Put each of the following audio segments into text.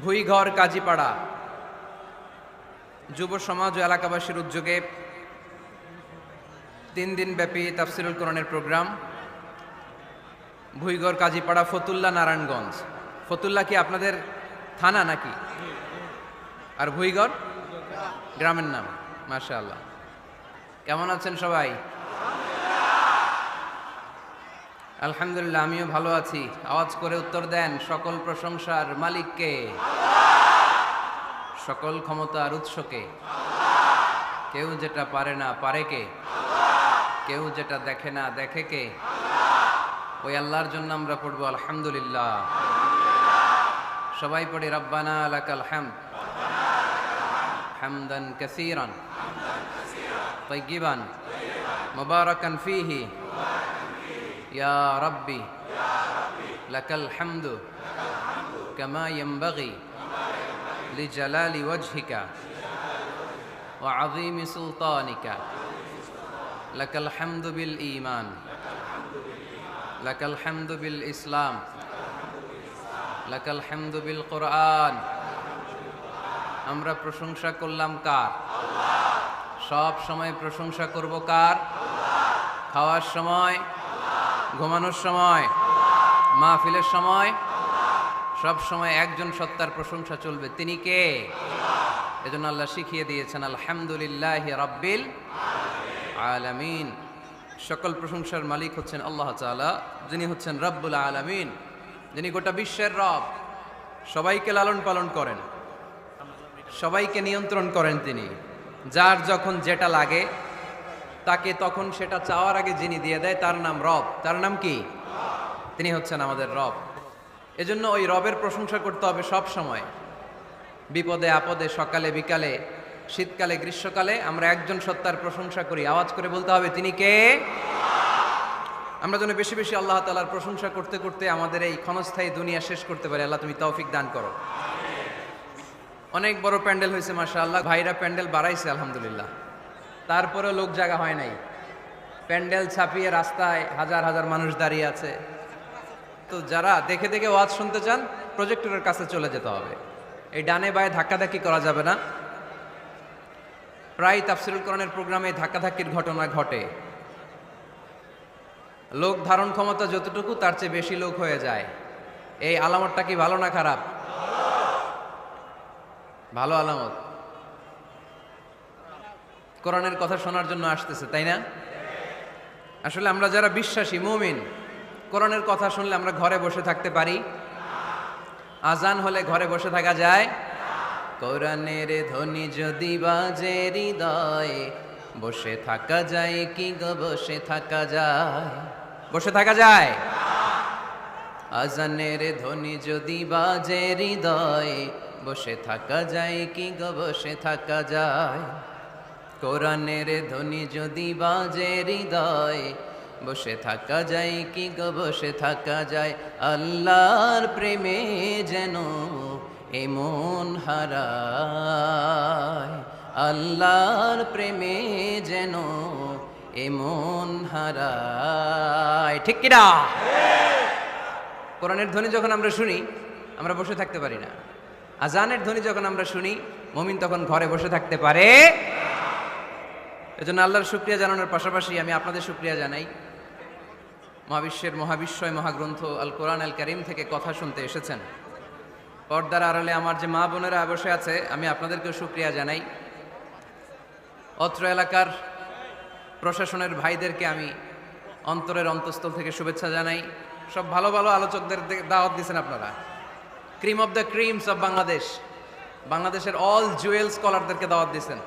ভুইঘর কাজীপাড়া যুব সমাজ ও এলাকাবাসীর উদ্যোগে 3 দিন ব্যাপী তাফসিরুল কোরআনের প্রোগ্রাম। ভুইঘর কাজীপাড়া ফতুল্লা নারায়ণগঞ্জ। ফতুল্লা কি আপনাদের থানা নাকি? আর ভুইঘর গ্রামের নাম। মাশাআল্লাহ। কেমন আছেন সবাই? আলহামদুলিল্লাহ, আমিও ভালো আছি। আওয়াজ করে উত্তর দেন, সকল প্রশংসার মালিককে, সকল ক্ষমতার উৎসকে। কেউ যেটা পারে না পারে কে? কেউ যেটা দেখে না দেখে কে? ওই আল্লাহর জন্য আমরা পড়বো আলহামদুলিল্লাহ। সবাই পড়ি রব্বানা লাকাল হামদ হামদান কাসীরান তাইয়িবান মুবারাকান ফীহি ইয়া রাব্বি লাকাল হামদু কামা ইয়ানবাগি লিজালালি ওয়াজহিকা ওয়া আযীমি সুলতানিকা লাকাল হামদু বিল ঈমান লাকাল হামদু বিল ইসলাম লাকাল হামদু বিল কুরআন। আমরা প্রশংসা করলাম কার? সব সময় প্রশংসা করব কার? খাওয়ার সময়, ঘুমানোর সময়, মাহফিলের সময়, সব সময় একজন সত্তার প্রশংসা চলবে। তিনি কে? এজন্য আল্লাহ শিখিয়ে দিয়েছেন আলহামদুলিল্লাহি রাব্বিল আলামিন। সকল প্রশংসার মালিক হচ্ছেন আল্লাহ তাআলা, যিনি হচ্ছেন রব্বুল আলামিন, যিনি গোটা বিশ্বের রব। সবাইকে লালন পালন করেন, সবাইকে নিয়ন্ত্রণ করেন তিনি। যার যখন যেটা লাগে তাকে তখন সেটা চাওয়ার আগে যিনি দিয়ে দেয় তার নাম রব। তার নাম কি? তিনি হচ্ছেন আমাদের রব। এজন্য ওই রবের প্রশংসা করতে হবে সব সময়, বিপদে আপদে, সকালে বিকালে, শীতকালে গ্রীষ্মকালে। আমরা একজন সত্তার প্রশংসা করি, আওয়াজ করে বলতে হবে তিনি কে। আমরা যেন বেশি বেশি আল্লাহ তাআলার প্রশংসা করতে করতে আমাদের এই ক্ষণস্থায়ী দুনিয়া শেষ করতে পারি। আল্লাহ তুমি তৌফিক দান করো। অনেক বড় প্যান্ডেল হয়েছে মাশাআল্লাহ, ভাইরা প্যান্ডেল বাড়াইছে আলহামদুলিল্লাহ। তারপরেও লোক জায়গা হয় নাই। প্যান্ডেল ছাপিয়ে রাস্তায় হাজার হাজার মানুষ দাঁড়িয়ে আছে। তো যারা দেখে দেখে ওয়াজ শুনতে চান, প্রজেক্টরের কাছে চলে যেতে হবে। এই ডানে বায়ে ধাক্কাধাক্কি করা যাবে না। প্রায় তাফসিরুল কোরআনের প্রোগ্রামে ধাক্কাধাক্কির ঘটনা ঘটে। লোক ধারণ ক্ষমতা যতটুকু তার চেয়ে বেশি লোক হয়ে যায়। এই আলামতটা কি ভালো না খারাপ? ভালো আলামত। কোরআনের কথা শোনার জন্য আসতেছে, তাই না? আসলে আমরা যারা বিশ্বাসী মুমিন, কোরআনের কথা শুনলে আমরা ঘরে বসে থাকতে পারি? আজান হলে ঘরে বসে থাকা যায়? কোরআনের ধ্বনি যদি বাজে হৃদয়ে, বসে থাকা যায় কি গো? বসে থাকা যায়? বসে থাকা যায়? আজানের ধ্বনি যদি বাজে হৃদয়ে, বসে থাকা যায় কি গো? বসে থাকা যায়? কোরআনের ধ্বনি যদি বাজে হৃদয়ে, বসে থাকা যায় কি গো? বসে থাকা যায়? আল্লাহর প্রেমে যেন এমন হারায়, আল্লাহর প্রেমে যেন এমন হারায়। ঠিক কিনা? কোরআনের ধ্বনি যখন আমরা শুনি, আমরা বসে থাকতে পারি না। আজানের ধ্বনি যখন আমরা শুনি, মুমিন তখন ঘরে বসে থাকতে পারে। এজন্য আল্লাহর শুকরিয়া জানানোর পাশাপাশি আমি আপনাদের শুকরিয়া জানাই। মহাবিশ্বের মহাবিশ্বয় মহাগ্রন্থ আল কোরআন আল কারীম থেকে কথা শুনতে এসেছেন। পর্দার আড়ালে আমার যে মা বোনেরা বসে আছে, আমি আপনাদেরকেও শুকরিয়া জানাই। অত্র এলাকার প্রশাসনের ভাইদেরকে আমি অন্তরের অন্তঃস্থল থেকে শুভেচ্ছা জানাই। সব ভালো ভালো আলোচকদের দাওয়াত দিয়েছেন আপনারা। Cream of the creams of Bangladesh, বাংলাদেশের অল জুয়েল স্কলারদেরকে দাওয়াত দিয়েছেন।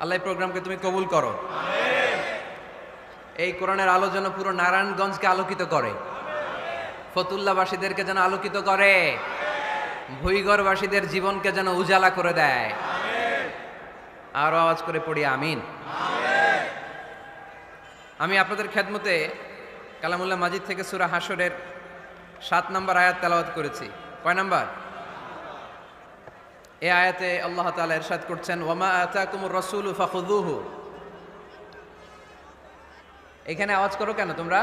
আল্লাহ এই প্রোগ্রামকে তুমি কবুল করো। এই কোরআনের আলো যেন পুরো নারায়ণগঞ্জকে আলোকিত করে, ফতুল্লাবাসীদেরকে যেন আলোকিত করে, ভুইঘরবাসীদের জীবনকে যেন উজালা করে দেয়। আর আওয়াজ করে পড়ি আমিন। আমি আপনাদের খেদমতে কালামুল্লাহ মাজিদ থেকে সূরা হাশরের 7 নম্বর আয়াত তেলাওয়াত করেছি। কয় নাম্বার? এই আয়াতে আল্লাহ তাআলা ইরশাদ করছেন, ওয়ামা আতাকুমুর রাসূলু ফাখুযুহু। এখানে আওয়াজ করো কেন তোমরা?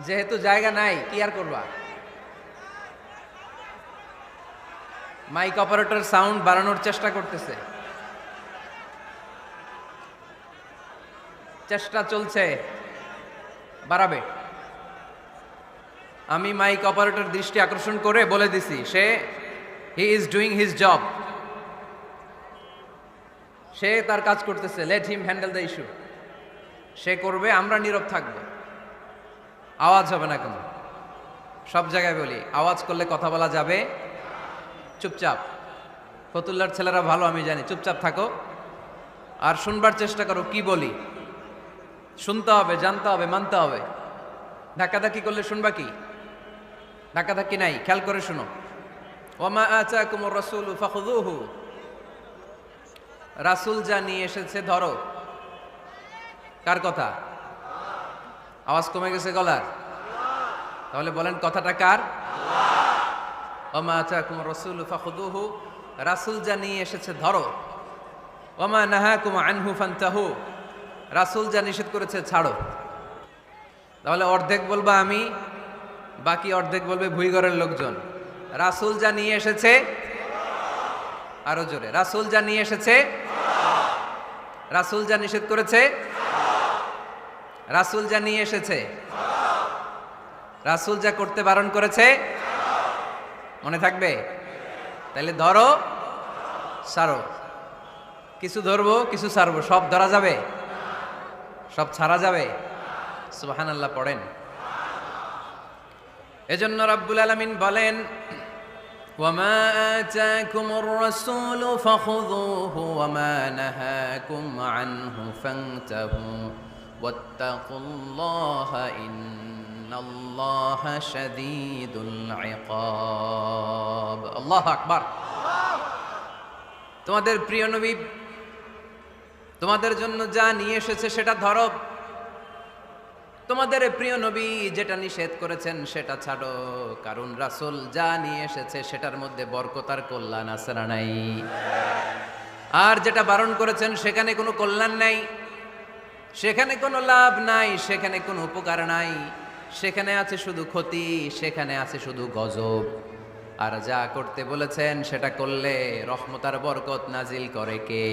যেহেতু জায়গা নাই, কি আর করবা? মাইক অপারেটর সাউন্ড বাড়ানোর চেষ্টা করতেছে, চেষ্টা চলছে, বাড়াবে। আমি মাইক অপারেটর দৃষ্টি আকর্ষণ করে বলে দিছি, he is doing his job, সে তার কাজ করতেছে, let him handle the issue. সে করবে, আমরা নীরব থাকব, আওয়াজ হবে না কোনো। সব জায়গায় বলি, আওয়াজ করলে কথা বলা যাবে, চুপচাপ। ফতুল্লার ছেলেরা ভালো, আমি জানি, চুপচাপ থাকো আর শুনবার চেষ্টা করো কি বলি। শুনতে হবে, জানতে হবে, মানতে হবে। ধাক্কাধাক্কি করলে শুনবা কি? ধাক্কাধাক্কি নাই, খেয়াল করে শুনো। ওয়ামা আতাকুমুর রাসূলু ফাখুযুহু, রাসূল যা নিয়ে এসেছে ধরো। কার কথা? আওয়াজ কমে গেছে গলার? তাহলে বলেন কথাটা কার? ওয়ামা আতাকুমুর রাসূলু ফাখুযুহু, রাসূল যা নিয়ে এসেছে ধরো। ওয়ামা নাহাকুম আনহু ফান্তাহু, রাসূল যা নিষেধ করেছে ছাড়ো। তাহলে অর্ধেক বলবা আমি, বাকি অর্ধেক বলবে ভুইঘরের লোকজন। রাসূল যা নিয়ে এসেছে, আরো জোরে, রাসূল যা নিয়ে এসেছে, রাসূল যা নিষেধ করেছে, রাসূল যা নিয়ে এসেছে, রাসূল যা করতে বারণ করেছে, মনে থাকবে? তাহলে ধরো, ছাড়ো। কিছু ধরবো, কিছু ছাড়বো, সব ধরা যাবে? সব ছাড়া যাবে? সুবহানাল্লাহ পড়েন। এজন্য রাব্বুল আলামিন বলেন, ওয়ামা আতাকুমুর রাসূলু ফাখুযুহু ওয়ামা নাহাকুম আনহু ফান্তাহু ওয়াত্তাকুল্লাহা ইন্নাল্লাহা শাদীদুল ইকাব। আল্লাহু আকবার। তোমাদের প্রিয় নবী তোমাদের জন্য যা নিয়ে এসেছে সেটা ধরো। তোমাদের প্রিয় নবী যেটা নিষেধ করেছেন সেটা ছাড়ো, কারণ রাসূল যা নিয়ে এসেছে সেটার মধ্যে বরকত আর কল্যাণ আছে না নাই? আর যেটা বারণ করেছেন সেখানে কোনো কল্যাণ নাই, সেখানে কোনো লাভ নাই, সেখানে কোনো উপকার নাই, সেখানে আছে শুধু ক্ষতি, সেখানে আছে শুধু গজব। আর যা করতে বলেছেন সেটা করলে রহমত আর বরকত নাজিল করে কে?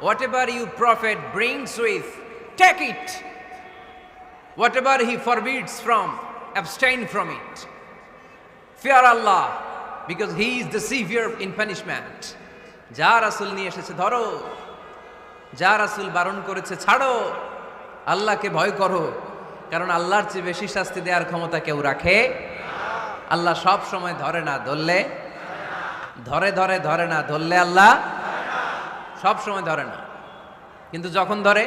Whatever you prophet brings with, take it. Whatever he forbids from, abstain from it. Fear Allah, because he is the severe in punishment. যা রাসূল নিয়ে এসেছে ধরো, যা রাসূল বারণ করেছে ছাড়ো। আল্লাহকে ভয় করো, কারণ আল্লাহর চেয়ে বেশি শাস্তি দেওয়ার ক্ষমতা কেউ রাখে? আল্লাহ সব সময় ধরে না, ধরলে ধরে, ধরে ধরে না, ধরলে আল্লাহ সব সময় ধরে না, কিন্তু যখন ধরে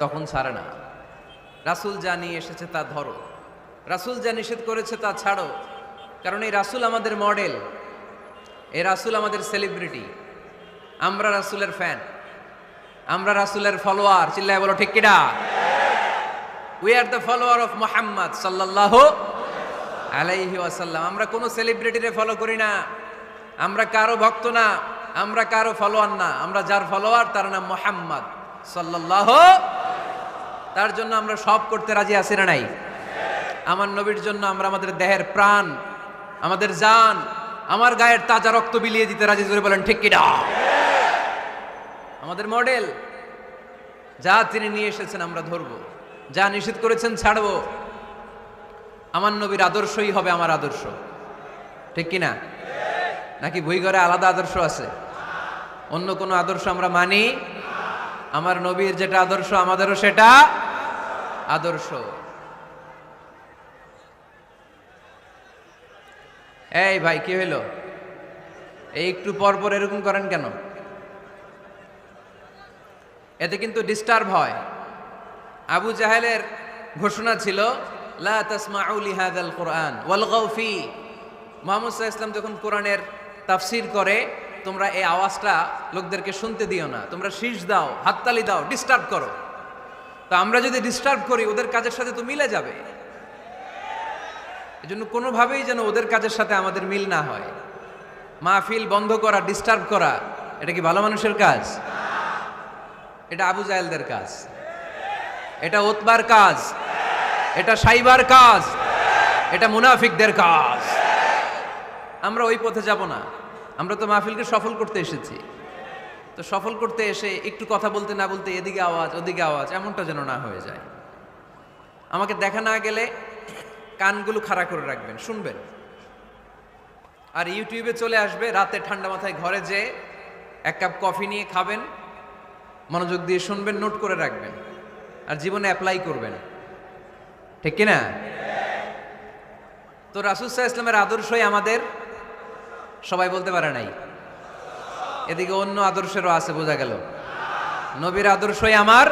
তখন ছাড়ে না। রাসূল যা নিয়ে এসেছে তা ধরো, রাসূল যা নিষেধ করেছে তা ছাড়ো। কারণ এই রাসূল আমাদের মডেল, এই রাসূল আমাদের সেলিব্রিটি। আমরা রাসূলের ফ্যান, আমরা রাসূলের ফলোয়ার। চিল্লায় বলো ঠিক কিনা? We are the follower of Muhammad সাল্লাল্লাহু আলাইহি ওয়াসাল্লাম। আমরা কোনো সেলিব্রিটিরে ফলো করি না, আমরা কারো ভক্ত না, আমরা কারো ফলোয়ার না। আমরা যার ফলোয়ার তার নাম মুহাম্মদ সাল্লাল্লাহু। তার জন্য আমরা সব করতে রাজি আছি না নাই? আমার নবীর জন্য আমরা আমাদের দেহের প্রাণ, আমাদের জান, আমার গায়ের তাজা রক্ত বিলিয়ে দিতে রাজি। জোরে বলেন ঠিক কিনা? আমাদের মডেল। যা তিনি নিয়ে এসেছেন আমরা ধরবো, যা নিষেধ করেছেন ছাড়বো। আমার নবীর আদর্শই হবে আমার আদর্শ, ঠিক কিনা? নাকি ভুইঘরে আলাদা আদর্শ আছে? অন্য কোনো আদর্শ আমরা মানি? আমার নবীর যেটা আদর্শ আমাদেরও সেটা আদর্শ। এই ভাই কি হইলো? এই একটু পর পর এরকম করেন কেন? এতে কিন্তু ডিস্টার্ব হয়। আবু জাহেলের ঘোষণা ছিল, লা তাসমাউ লিহাযাল কুরআন ওয়ালগাউ ফি। মুহাম্মদ সাল্লাল্লাহু আলাইহি ওয়াসাল্লাম যখন কোরআনের তাফসীর করে, তোমরা এই আওয়াজটা লোকদেরকে শুনতে দিও না, তোমরা শীষ দাও, হাততালি দাও, ডিস্টার্ব করো। তো আমরা যদি ডিস্টার্ব করি ওদের কাজের সাথে তো মিলে যাবে। এজন্য কোনোভাবেই যেন ওদের কাজের সাথে আমাদের মিল না হয়। মাহফিল বন্ধ করা, ডিস্টার্ব করা, এটা কি ভালো মানুষের কাজ? এটা আবু জাহেলদের কাজ, এটা উতবার কাজ, এটা সাইবার কাজ, এটা মুনাফিকদের কাজ। আমরা ওই পথে যাব না। আমরা তো মাহফিলকে সফল করতে এসেছি। তো সফল করতে এসে একটু কথা বলতে না বলতে এদিকে আওয়াজ ওদিকে আওয়াজ, এমনটা যেন না হয়ে যায়। আমাকে দেখা না গেলে কানগুলো খাড়া করে রাখবেন, শুনবেন। আর ইউটিউবে চলে আসবে, রাতে ঠান্ডা মাথায় ঘরে যেয়ে এক কাপ কফি নিয়ে খাবেন, মনোযোগ দিয়ে শুনবেন, নোট করে রাখবেন, আর জীবনে অ্যাপ্লাই করবেন। ঠিক কিনা? তো রাসূল সাল্লাল্লাহু আলাইহি ওয়াসাল্লামের আদর্শই আমাদের, সবাই বলতে পারে নাই। এদিকে অন্য আদর্শেরও আছে, বোঝা গেল। নবীর আদর্শই আমার।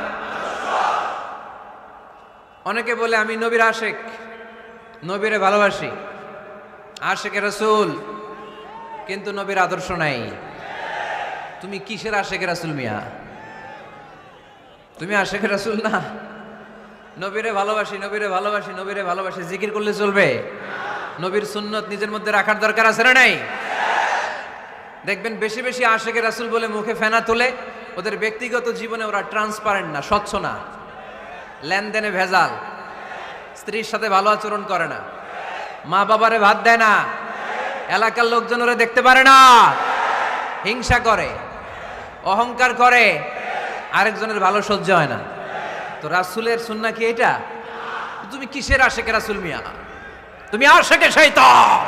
অনেকে বলে আমি নবীর আশেক, নবীরে ভালোবাসি, আশেকে রাসূল, কিন্তু নবীর আদর্শ নাই। তুমি কিসের আশেকে রাসূল মিয়া? তুমি আশেকে রাসূল না। নবীরে ভালোবাসি, নবীরে ভালোবাসি, নবীরে ভালোবাসি জিকির করলে চলবে? নবীর সুন্নত নিজের মধ্যে রাখার দরকার আছে না নাই? দেখবেন বেশি বেশি আশেকে রাসূল বলে মুখে ফেনা তোলে, ওদের ব্যক্তিগত জীবনে ওরা ট্রান্সপারেন্ট না, স্বচ্ছ না, লেনদেনে ভেজাল, স্ত্রীর সাথে ভালো আচরণ করে না, মা বাবারে ভাত দেয় না, এলাকার লোকজন ওরা দেখতে পারে না, হিংসা করে, অহংকার করে, আরেকজনের ভালো সহ্য হয় না। তো রাসূলের সুন্নাহ কি এটা? তুমি কিসের আশেকে রাসূল মিয়া? তুমি আশেকে শয়তান।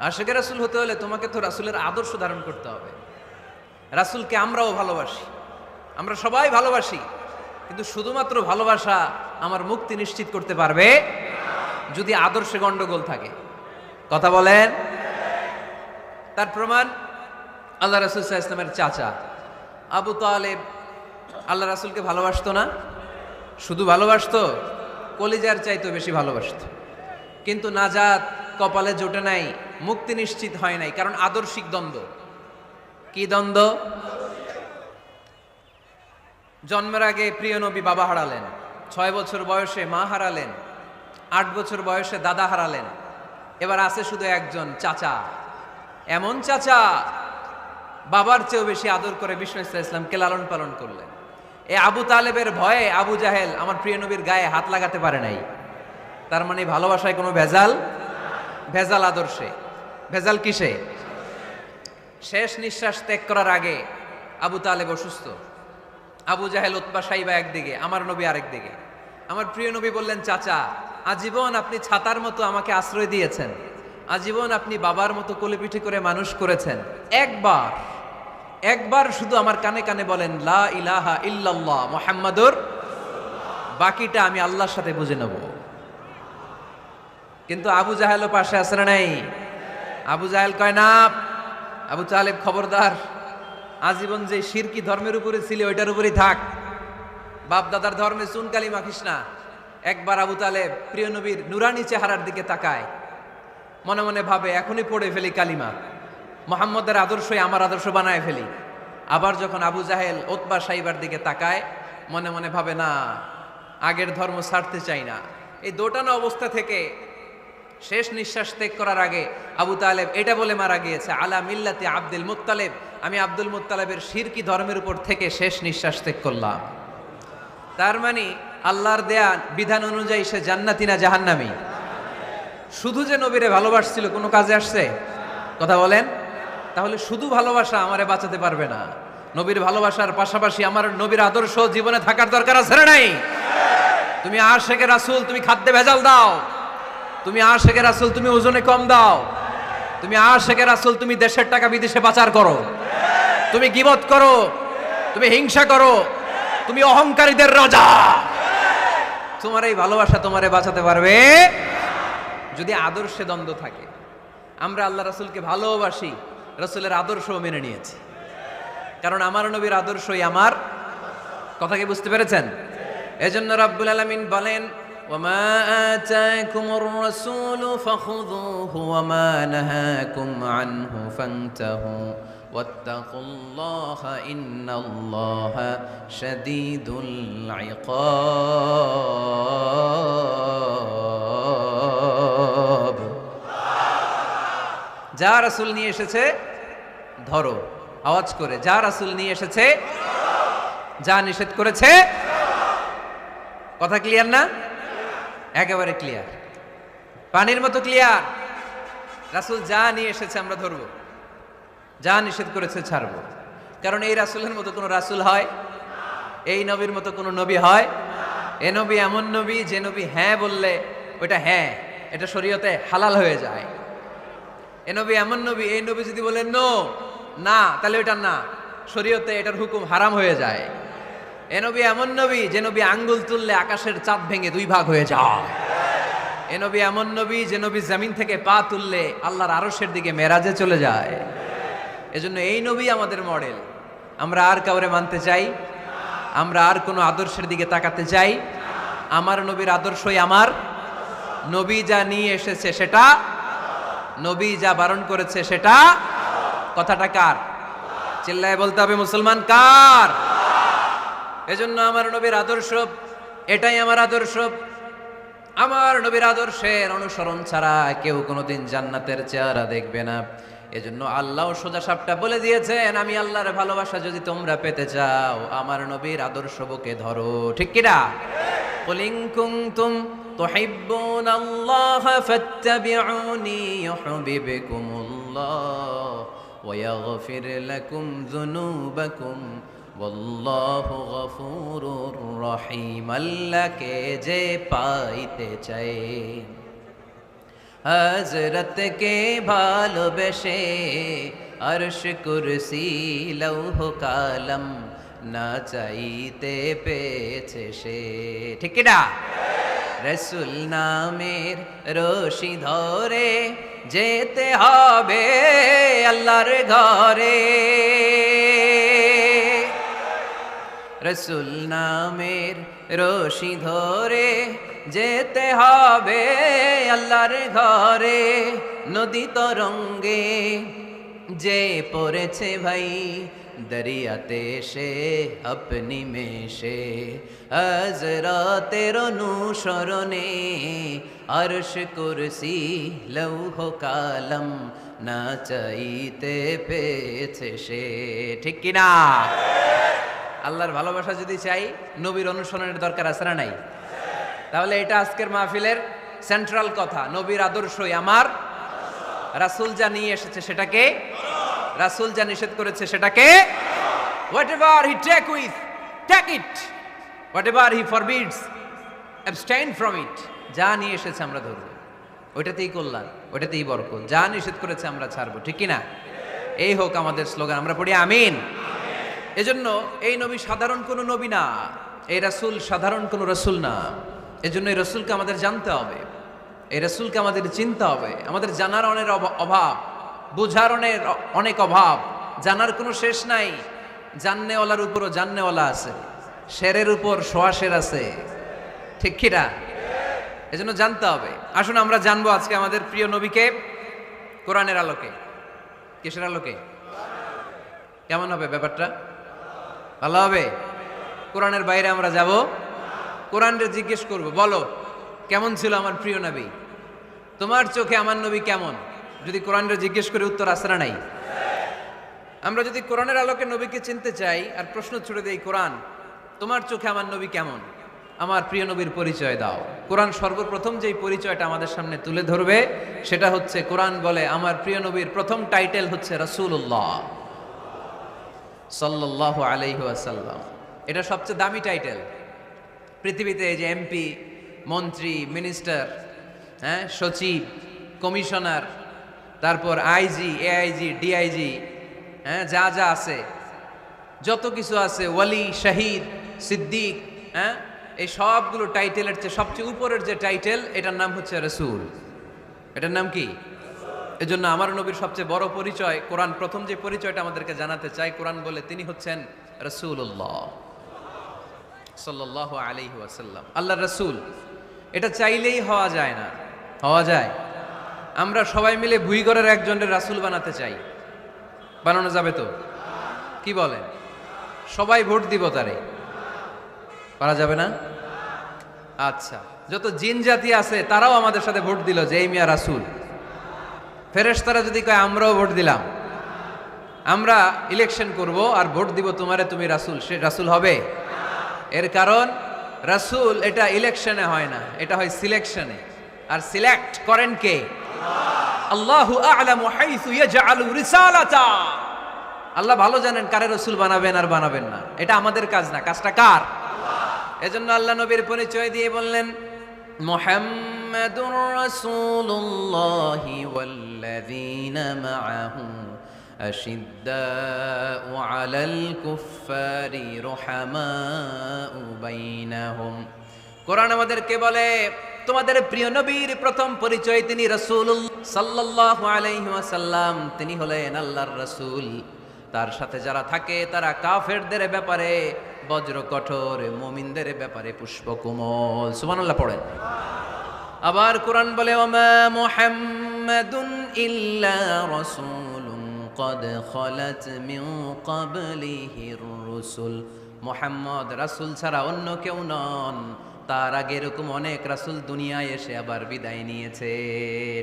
আশেকে রাসূল হতে হলে তোমাকে তো রাসূলের আদর্শ ধারণ করতে হবে। রাসূলকে আমরাও ভালোবাসি, আমরা সবাই ভালোবাসি, কিন্তু শুধুমাত্র ভালোবাসা আমার মুক্তি নিশ্চিত করতে পারবে যদি আদর্শে গন্ডগোল থাকে। কথা বলেন। তার প্রমাণ আল্লাহ রাসূল সাল্লাল্লাহু আলাইহি ওয়াসাল্লামের চাচা আবু তালেব আল্লাহ রাসূলকে ভালোবাসতো না, শুধু ভালোবাসতো, কলিজার চাইতেও বেশি ভালোবাসতো। কিন্তু নাজাত কপালে জোটে নাই, মুক্তি নিশ্চিত হয় নাই, কারণ আদর্শিক দ্বন্দ্ব। কি দ্বন্দ্ব? জন্মের আগে প্রিয় নবী বাবা হারালেন, 6 বছর বয়সে মা হারালেন, 8 বছর বয়সে দাদা হারালেন, এবার আছে শুধু একজন চাচা। এমন চাচা বাবার চেয়েও বেশি আদর করে বিষ্ণু ইসলামকে লালন পালন করলেন। এই আবু তালেবের ভয়ে আবু জাহেল আমার প্রিয় নবীর গায়ে হাত লাগাতে পারে নাই। তার মানে ভালোবাসায় কোনো ভেজাল? ভেজাল আদর্শে। ভেজাল কিসে? শেষ নিঃশ্বাস ত্যাগ করার আগে আবু তালেব অসুস্থ, আবু জাহেল উতবা সাইবা একদিকে, আমার নবী আরেক দিকে। আমার প্রিয় নবী বললেন, চাচা আজীবন আপনি ছাতার মতো আমাকে আশ্রয় দিয়েছেন, আজীবন আপনি বাবার মতো কোলেপিঠে করে মানুষ করেছেন, একবার শুধু আমার কানে কানে বলেন লা ইলাহা ইল্লাল্লাহ মুহাম্মাদুর, বাকিটা আমি আল্লাহর সাথে বুঝে নেব। কিন্তু আবু জাহেলও পাশে আছে না নাই? আবু জাহেল কয় না, আবু তালেব খবরদার, আজীবন যে শিরকি ধর্মের উপরে ছিল ওইটার উপরেই থাক, বাপ দাদার ধর্মে চুনকালি মাখিস না। একবার আবু তালেব প্রিয় নবীর নুরানি চেহারার দিকে তাকায়, মনে মনে ভাবে এখনই পড়ে ফেলি কালিমা, মুহাম্মদের আদর্শই আমার আদর্শ বানায় ফেলি। আবার যখন আবু জাহেল উতবা সাইবার দিকে তাকায়, মনে মনে ভাবে না, আগের ধর্ম ছাড়তে চাই না। এই দোটানা অবস্থা থেকে শেষ নিঃশ্বাস ত্যাগ করার আগে আবু তালেব এটা বলে মারা গিয়েছে, আলা মিল্লাতি আব্দুল মুত্তালিব, আমি আব্দুল মুত্তালিবের শিরকি ধর্মের উপর থেকে শেষ নিঃশ্বাস ত্যাগ করলাম। তার মানে আল্লাহর দেয়া বিধান অনুযায়ী সে জান্নাতি না জাহান্নামী? শুধু যে নবীরে ভালোবাসছিল কোনো কাজে আসছে? কথা বলেন। তাহলে শুধু ভালোবাসা আমারে বাঁচাতে পারবে না। নবীর ভালোবাসার পাশাপাশি আমার নবীর আদর্শ জীবনে থাকার দরকার আছে না নাই? তুমি আশেকে রাসূল, তুমি খাদ্যে ভেজাল দাও, তুমি আশেকে রাসূল, তুমি ওজনে কম দাও, তুমি আশেকে রাসূল, তুমি দেশের টাকা বিদেশে পাচার করো, তুমি গীবত করো, তুমি হিংসা করো, তুমি অহংকারীদের রাজা। তোমার এই ভালোবাসা তোমারে বাঁচাতে পারবে যদি আদর্শে দ্বন্দ্ব থাকে। আমরা আল্লাহ রাসূলকে ভালোবাসি, রাসূলের আদর্শও মেনে নিয়েছি, কারণ আমার নবীর আদর্শই আমার। কথা কি বুঝতে পেরেছেন? এজন্য রাব্বুল আলামিন বলেন, ওয়ামা আতাকুমুর রাসূলু ফাখুযুহু ওয়ামা নাহাকুম আনহু ফান্তাহু ওয়াত্তাকুল্লাহা ইন্নাল্লাহা শাদীদুল ইকাব। যা রাসূল নিয়ে এসেছে ধরো, আওয়াজ করে, যা রাসূল নিয়ে এসেছে, যা নিষেধ করেছে। কথা ক্লিয়ার না? একেবারে ক্লিয়ার, পানির মতো ক্লিয়ার। রাসূল যা নিয়ে এসেছে আমরা ধরবো, যা নিষেধ করেছে ছাড়বো। কারণ এই রাসূলের মতো কোনো রাসূল হয়? এই নবীর মতো কোনো নবী হয়? এ নবী এমন নবী যে নবী হ্যাঁ বললে ওইটা হ্যাঁ, এটা শরীয়তে হালাল হয়ে যায়। এ নবী এমন নবী, এই নবী যদি বলে নো, না, তাহলে ওইটা না, শরীয়তে এটার হুকুম হারাম হয়ে যায়। এ নবী এমন নবী যে নবী আঙ্গুল তুললে আকাশের চাঁদ ভেঙে দুই ভাগ হয়ে যায়। এ নবী এমন নবী যে নবী জমিন থেকে পা তুললে আল্লাহর আরশের দিকে মেরাজে চলে যায়। এজন্য এই নবী আমাদের মডেল। আমরা আর কাউরে মানতে চাই? আমরা আর কোনো আদর্শের দিকে তাকাতে চাই? আমার নবীর আদর্শই আমার। নবী যা নিয়ে এসেছে সেটা, নবী যা বারণ করেছে সেটা। কথাটা কার? চিল্লায় বলতে হবে মুসলমান, কার? এজন্য আমার নবীর আদর্শ, এটাই আমার আদর্শ। আমার নবীর আদর্শের অনুসরণ ছাড়া কেউ কোনোদিন জান্নাতের চেহারা দেখবে না। এজন্য আল্লাহ সোজা সাপটা বলে দিয়েছেন, আমি আল্লাহর ভালোবাসা যদি তোমরা পেতে চাও আমার নবীর আদর্শ বুকে ধরো। ঠিক কিনা? কুল ইন কুনতুম তুহিব্বুনাল্লাহা ফাত্তাবিউনি ইউহিব্বুকুমুল্লাহ ওয়া ইয়াগফির লাকুম যুনুবাকুম ওয়াল্লাহু গফুরুর রহিম। আল্লাহকে যে পাইতে চায়, হযরত কে ভালোবেসে আরশ কুরসি লৌহ কালাম না চাইতে পেয়েছে সে। ঠিক কি না? রাসূল নামের রশি ধরে যেতে হবে আল্লাহর ঘরে। রাসূল নামের রশি ধরে যেতে হবে আল্লাহর ঘরে। নদী তরঙ্গে যে পড়েছে ভাই দরিয়াতে সে আপনি মেশে, হযরতের অনুসরণে আরশ কুরসি লৌহ কালাম না চাইতে পেয়েছে সে। ঠিক কিনা? আল্লাহর ভালোবাসা যদি চাই নবীর অনুসরণের দরকার আছে না নাই? তাহলে এটা আজকের মাহফিলের সেন্ট্রাল কথা, নবীর আদর্শই আমার। রাসূল যা নিয়ে এসেছে সেটাকে, রাসূল যা নিষেধ করেছে সেটাকে, whatever he take it, whatever he forbids abstain from it। যা নিয়ে এসেছে আমরা ধরবো, ওইটাতেই কল্যাণ, ওইটাতেই বরকত। যা নিষেধ করেছে আমরা ছাড়বো। ঠিক কিনা? এই হোক আমাদের স্লোগান, আমরা পড়ি আমিন। এজন্য এই নবী সাধারণ কোনো নবী না, এই রাসূল সাধারণ কোনো রাসূল না। এজন্য এই রাসূলকে আমাদের জানতে হবে, এই রাসূলকে আমাদের চিনতে হবে। আমাদের জানার অনেক অভাব, বোঝার অনেক অভাব, জানার কোনো শেষ নাই। জাননেওয়ালার উপরও জাননেওয়ালা আছে, শেরের উপর সোয়া শের আছে। ঠিক কিনা? এজন্য জানতে হবে। আসুন আমরা জানবো আজকে আমাদের প্রিয় নবীকে কোরআনের আলোকে। কিসের আলোকে? কেমন হবে ব্যাপারটা? ভালো হবে? কোরআনের বাইরে আমরা যাব, কোরআনকে জিজ্ঞেস করব, বলো কেমন ছিল আমার প্রিয় নবী? তোমার চোখে আমার নবী কেমন? যদি কোরআনকে জিজ্ঞেস করে উত্তর আসে না নাই? আমরা যদি কোরআনের আলোকে নবীকে চিনতে চাই আর প্রশ্ন ছুড়ে দেই, কোরআন তোমার চোখে আমার নবী কেমন? আমার প্রিয় নবীর পরিচয় দাও। কোরআন সর্বপ্রথম যেই পরিচয়টা আমাদের সামনে তুলে ধরবে সেটা হচ্ছে, কোরআন বলে আমার প্রিয় নবীর প্রথম টাইটেল হচ্ছে রাসূলুল্লাহ সাল্লাল্লাহু আলাইহি ওয়াসাল্লাম। এটা সবচেয়ে দামি টাইটেল পৃথিবীতে। এই যে এমপি, মন্ত্রী, মিনিস্টার, হ্যাঁ, সচিব, কমিশনার, তারপর আইজি, এআইজি, ডিআইজি, হ্যাঁ, যা যা আছে, যত কিছু আছে, ওয়ালি, শহীদ, সিদ্দিক, হ্যাঁ, এই সবগুলো টাইটেলের চেয়ে সবচেয়ে উপরের যে টাইটেল, এটার নাম হচ্ছে রাসূল। এটার নাম কি? এজন্য আমার নবীর সবচেয়ে বড় পরিচয়, কোরআন প্রথম যে পরিচয়টা আমাদেরকে জানাতে চাই, কোরআন বলে তিনি হচ্ছেন রাসূলুল্লাহ সাল্লাল্লাহু আলাইহি ওয়াসাল্লাম, আল্লাহর রাসূল। এটা চাইলেই হওয়া যায় না। হওয়া যায়? আমরা সবাই মিলে ভুইগড়ের একজনের রাসূল বানাতে চাই, বানানো যাবে তো? কি বলেন? সবাই ভোট দিব তারে, পারা যাবে না? আচ্ছা, যত জিন জাতি আছে তারাও আমাদের সাথে ভোট দিল যে এই মিয়া রাসূল। ফেরেশতারা যদি কয় আমরাও ভোট দিলাম, আমরা ইলেকশন করব আর ভোট দিব তোমারে, তুমি রাসূল, সে রাসূল হবে? এর কারণ রাসূল এটা ইলেকশনে হয় না, এটা হয় সিলেকশনে। আর সিলেক্ট করেন কে? আল্লাহু আ'লামু হাইসু ইয়াজআলু রিসালাতা। আল্লাহ ভালো জানেন কারে রাসূল বানাবেন আর বানাবেন না। এটা আমাদের কাজ না, কাজটা কার? এজন্য আল্লাহ নবীর পরিচয় দিয়ে বললেন, মুহাম্মাদুর রাসূলুল্লাহি ওয়াল্লাযীনা মা'আহু আশিদ্দাউ আলাল কুফফারি রুহামাউ বাইনাহুম। কোরআন আমাদেরকে বলে তোমাদের প্রিয় নবীর প্রথম পরিচয় তিনি রাসূলুল্লাহ সাল্লাল্লাহু আলাইহি ওয়াসাল্লাম, তিনি হলেন আল্লাহর রাসূল। তার সাথে যারা থাকে তারা কাফেরদের ব্যাপারে বজ্র কঠোর, মুমিনদের ব্যাপারে পুষ্পকোমল। সুবহানাল্লাহ পড়েন। আবার কোরআন বলে ওমা মুহাম্মাদুন ইল্লা রাসূলুন ক্বাদ খালাত মিন ক্বাবলিহির রুসুল। মুহাম্মদ রাসূল ছাড়া অন্য কেউ নন, তার আগে এরকম অনেক রাসূল দুনিয়ায় এসে আবার বিদায় নিয়েছে,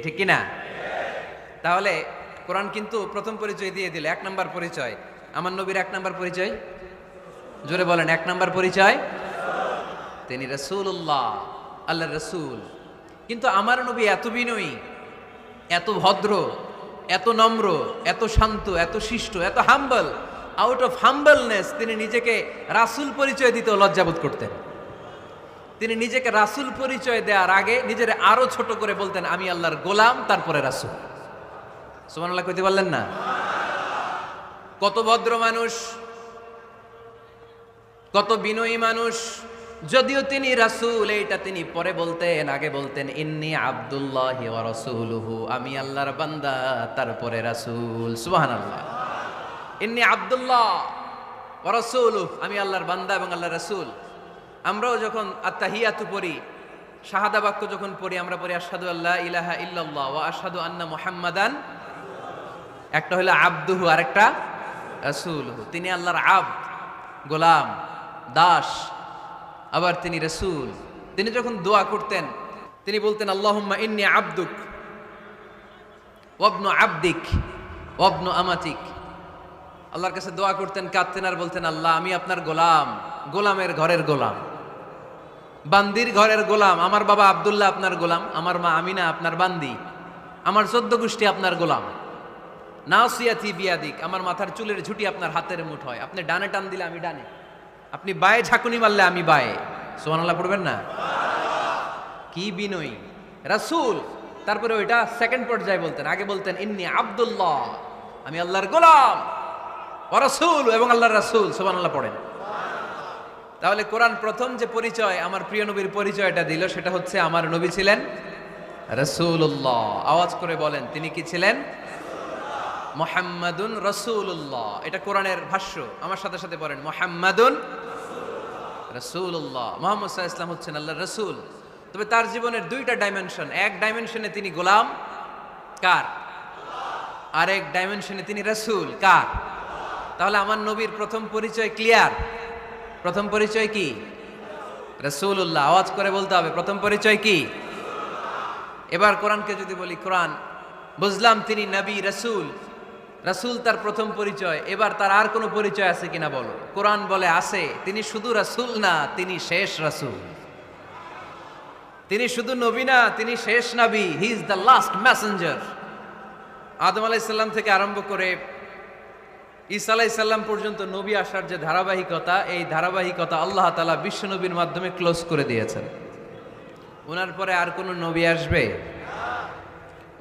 ঠিক কি না? তাহলে কোরআন কিন্তু প্রথম পরিচয় দিয়ে দিল, এক নাম্বার পরিচয়। আমার নবীর এক নাম্বার পরিচয়, জোরে বলেন, এক নাম্বার পরিচয় তিনি রাসূলুল্লাহ, আল্লাহর রাসূল। কিন্তু আমার নবী এত বিনয়ী, এত ভদ্র, এত নম্র, এত শান্ত, এত শিষ্ট, এত হাম্বল। আউট অফ হাম্বলনেস তিনি নিজেকে রাসূল পরিচয় দিতে লজ্জাবোধ করতেন। তিনি নিজেকে রাসূল পরিচয় দেওয়ার আগে নিজের আরো ছোট করে বলতেন, আমি আল্লাহর গোলাম, তারপরে রাসূল। সুবহানাল্লাহ কইতে পারলেন না? কত ভদ্র মানুষ, কত বিনয়ী মানুষ। যদিও তিনি রাসূল, এইটা তিনি পরে বলতেন, আগে বলতেন ইন্নী আব্দুল্লাহি ওয়া রাসূলুহু, আমি আল্লাহর বান্দা, তারপরে রাসূল। সুবহানাল্লাহ। ইন্নী আব্দুল্লাহ ওয়া রাসূলুহু, আমি আল্লাহর বান্দা এবং আল্লাহর রাসূল। আমরাও যখন আত্তাহিয়াতু পড়ি, শাহাদা বাক্য যখন পড়ি, আমরা পড়ি আশহাদু আল্লা ইলাহা ইল্লাল্লাহ ওয়া আশহাদু আন্না মুহাম্মাদান। একটা হলো আব্দুহু, আরেকটা রাসূলুহু। তিনি আল্লাহর আবদ, গোলাম, দাস, আবার তিনি রাসূল। তিনি যখন দোয়া করতেন তিনি বলতেন আল্লাহুম্মা ইন্নী আবদুক ওয়া ইবনু আবদিক ওয়া ইবনু আমাতিক। আল্লাহর কাছে দোয়া করতেন, কাঁদতেন আর বলতেন, আল্লাহ আমি আপনার গোলাম, গোলামের ঘরের গোলাম, বান্দির ঘরের গোলাম। আমার বাবা আব্দুল্লাহ আপনার গোলাম, আমার মা আমিনা আপনার বান্দি, আমার 14 গোষ্ঠী আপনার গোলাম। নাসিয়াতি বিয়াদিক, আমার মাথার চুলের ঝুঁটি আপনার হাতের মুঠোয়, আপনি ডানে টান দিলে আমি ডানে, আপনি বায়ে ঝাঁকুনি মারলে আমি বায়ে। সুবহানাল্লাহ পড়বেন না? কি বিনয়ী রাসূল। তারপরে ওইটা সেকেন্ড পর্যায়ে বলতেন, আগে বলতেন ইন্নী আব্দুল্লাহ, আমি আল্লাহর গোলাম, ওয়া রাসূল, এবং আল্লাহর রাসূল। সুবহানাল্লাহ পড়েন। তাহলে কোরআন প্রথম যে পরিচয়, আমার প্রিয় নবীর পরিচয়টা দিল, সেটা হচ্ছে আমার নবী ছিলেন রাসূলুল্লাহ। আওয়াজ করে বলেন, তিনি কি ছিলেন? মুহাম্মাদুন রাসূলুল্লাহ। এটা কোরআনের ভাষ্য, আমার সাথে সাথে পড়েন, মুহাম্মাদুন রাসূলুল্লাহ। মুহাম্মদ সাল্লাল্লাহু আলাইহি ওয়াসাল্লাম হচ্ছেন আল্লাহর রাসূল। তবে তার জীবনের দুইটা ডাইমেনশন, এক ডাইমেনশনে তিনি গোলাম, কার? আর এক ডাইমেনশনে তিনি রাসূল, কার? তাহলে আমার নবীর প্রথম পরিচয় ক্লিয়ার। প্রথম পরিচয় কি? রাসূলুল্লাহ। আওয়াজ করে বলতে হবে, প্রথম পরিচয় কি? এবার কোরআনকে যদি বলি, কোরআন বুঝলাম তিনি নবী, রাসূল, রাসূল তার প্রথম পরিচয়। এবার তার আর কোনো পরিচয় আছে কিনা বলো? কোরআন বলে আছে। তিনি শুধু রাসূল না, তিনি শেষ রাসূল। তিনি শুধু নবী না, তিনি শেষ নবী। He is the last messenger. আদম আলাইহিস সালাম থেকে আরম্ভ করে ঈসা আলাইহিস সালাম পর্যন্ত নবী আসার যে ধারাবাহিকতা, এই ধারাবাহিকতা আল্লাহ তাআলা বিশ্ব নবীর মাধ্যমে ক্লোজ করে দিয়েছেন। ওনার পরে আর কোনো নবী আসবে?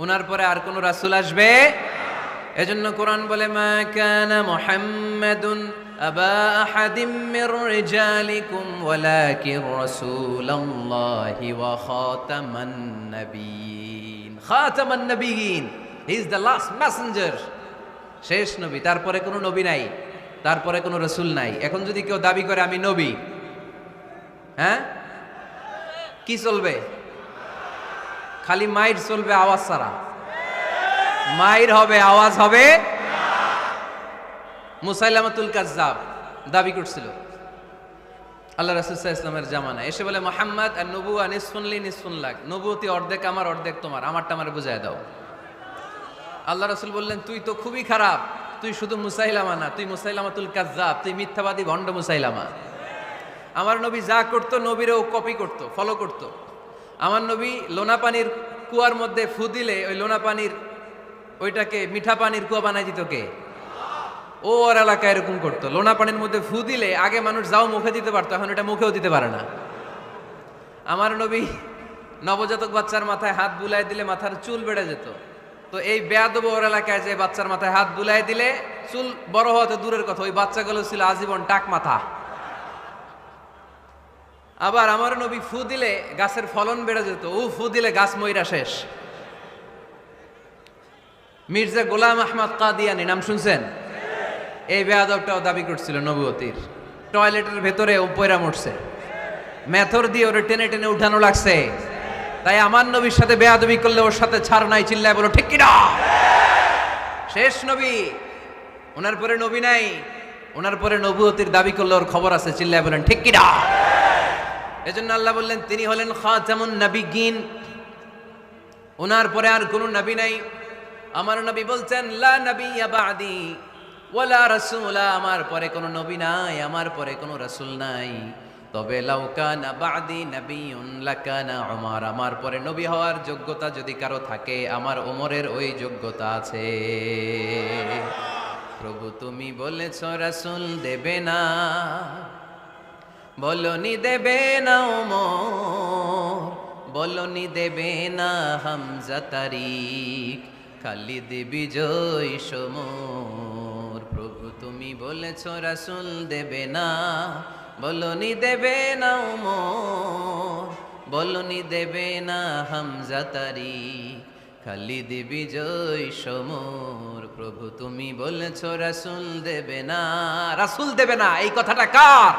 ওনার পরে আর কোনো রাসূল আসবে? এজন্য কোরআন বলে, মা কানা মুহাম্মাদুন আবা আহাদিম মির রিজালিকুম ওয়ালাকিন রাসূলুল্লাহি ওয়া খাতামান নাবিয়িন। খাতামান নাবিয়িন, he is the last messenger, শেষ নবী। তারপরে কোনো নবী নাই, তারপরে কোনো রাসূল নাই। এখন যদি কেউ দাবি করে আমি নবী, হ্যাঁ, কি চলবে? খালি মাইর চলবে, আওয়াজ ছাড়া। মাইর হবে, আওয়াজ হবে। মুসাইলামাতুল কাজ্জাব দাবি করছিল আল্লাহ রাসূল সাল্লাল্লাহু আলাইহি ওয়াসাল্লামের জামানায়, এসে বলে মুহাম্মদ আর নবুয়া নিসফুন লি নিসফুন লাক, নবুয়তি অর্ধেক আমার, অর্ধেক তোমার, আমারটা আমারে বুঝায় দাও। আল্লাহ রাসূল বললেন, তুই তো খুবই খারাপ, তুই শুধু মুসাইলামা না, তুই মুসাইলামাতুল কাজ্জাব, তুই মিথ্যাবাদী ভণ্ড মুসাইলামা। আমার নবী যা করতো নবীরও কপি করত, ফলো করত। আমার নবী লোনা পানির কুয়ার মধ্যে ফু দিলে ওই লোনা পানির ওইটাকে মিঠা পানির কুয়া বানাই দিত কে? ওর এলাকায় এরকম করতো, লোনা পানির মধ্যে ফু দিলে আগে মানুষ যাও মুখে দিতে পারতো, এখন এটা মুখেও দিতে পারে না। আমার নবী নবজাতক বাচ্চার মাথায় হাত বুলাই দিলে মাথার চুল বেড়ে যেত। তো এই বেয়াদব ওর এলাকায় যে বাচ্চার মাথায় হাত বুলাই দিলে চুল বড় হওয়া তো দূরের কথা, ওই বাচ্চাগুলো ছিল আজীবন টাক মাথা। আবার আমার নবী ফু দিলে গাছের ফলন বেড়ে যেত, ও ফু দিলে গাছ মইরা শেষ। মির্জা গোলাম আহমদ কাদিয়ানি নাম শুনছেন? এই বেয়াদবটাও দাবি করছিল নবুয়তির। টয়লেটের ভেতরে পয়রা মরছে, মেথর দিয়ে ওরে টেনে টেনে উঠানো লাগছে। তাই আমার নবীর সাথে বেয়াদবি করলে ওর সাথে ছাড় নাই, চিল্লায় বলো ঠিক কিনা? শেষ নবী, ওনার পরে নবী নাই, ওনার পরে নবুয়তির দাবি করলে ওর খবর আছে, চিল্লায় বলেন ঠিক কিনা? এজন্য আল্লাহ বললেন তিনি হলেন খাতামুন নবিয়্যিন, ওনার পরে আর কোনো নবী নাই। আমার নবী বলছেন লা নাবিয়্যা বা'দি ওয়ালা রাসূলা, আমার পরে কোনো নবী নাই, আমার পরে কোনো রাসূল নাই। তবে লাউ কানা বা'দি নাবিয়্যুন লাকানা উমর, আমার পরে নবী হওয়ার যোগ্যতা যদি কারো থাকে আমার ওমরের ওই যোগ্যতা আছে। প্রভু তুমি বলেছো রাসূল দেবে না, বলনি দেবে না ওমর, বলনি দেবে না হামজা তারিক, খালিদ বিজয় সমর। প্রভু তুমি বলেছো রাসূল দেবে না, বলনি দেবে না ওমর, বলনি দেবে না হামজা তারিক, খালিদ বিজয় সমর। প্রভু তুমি বলেছো রাসূল দেবে না, রাসূল দেবে না, এই কথাটা কার?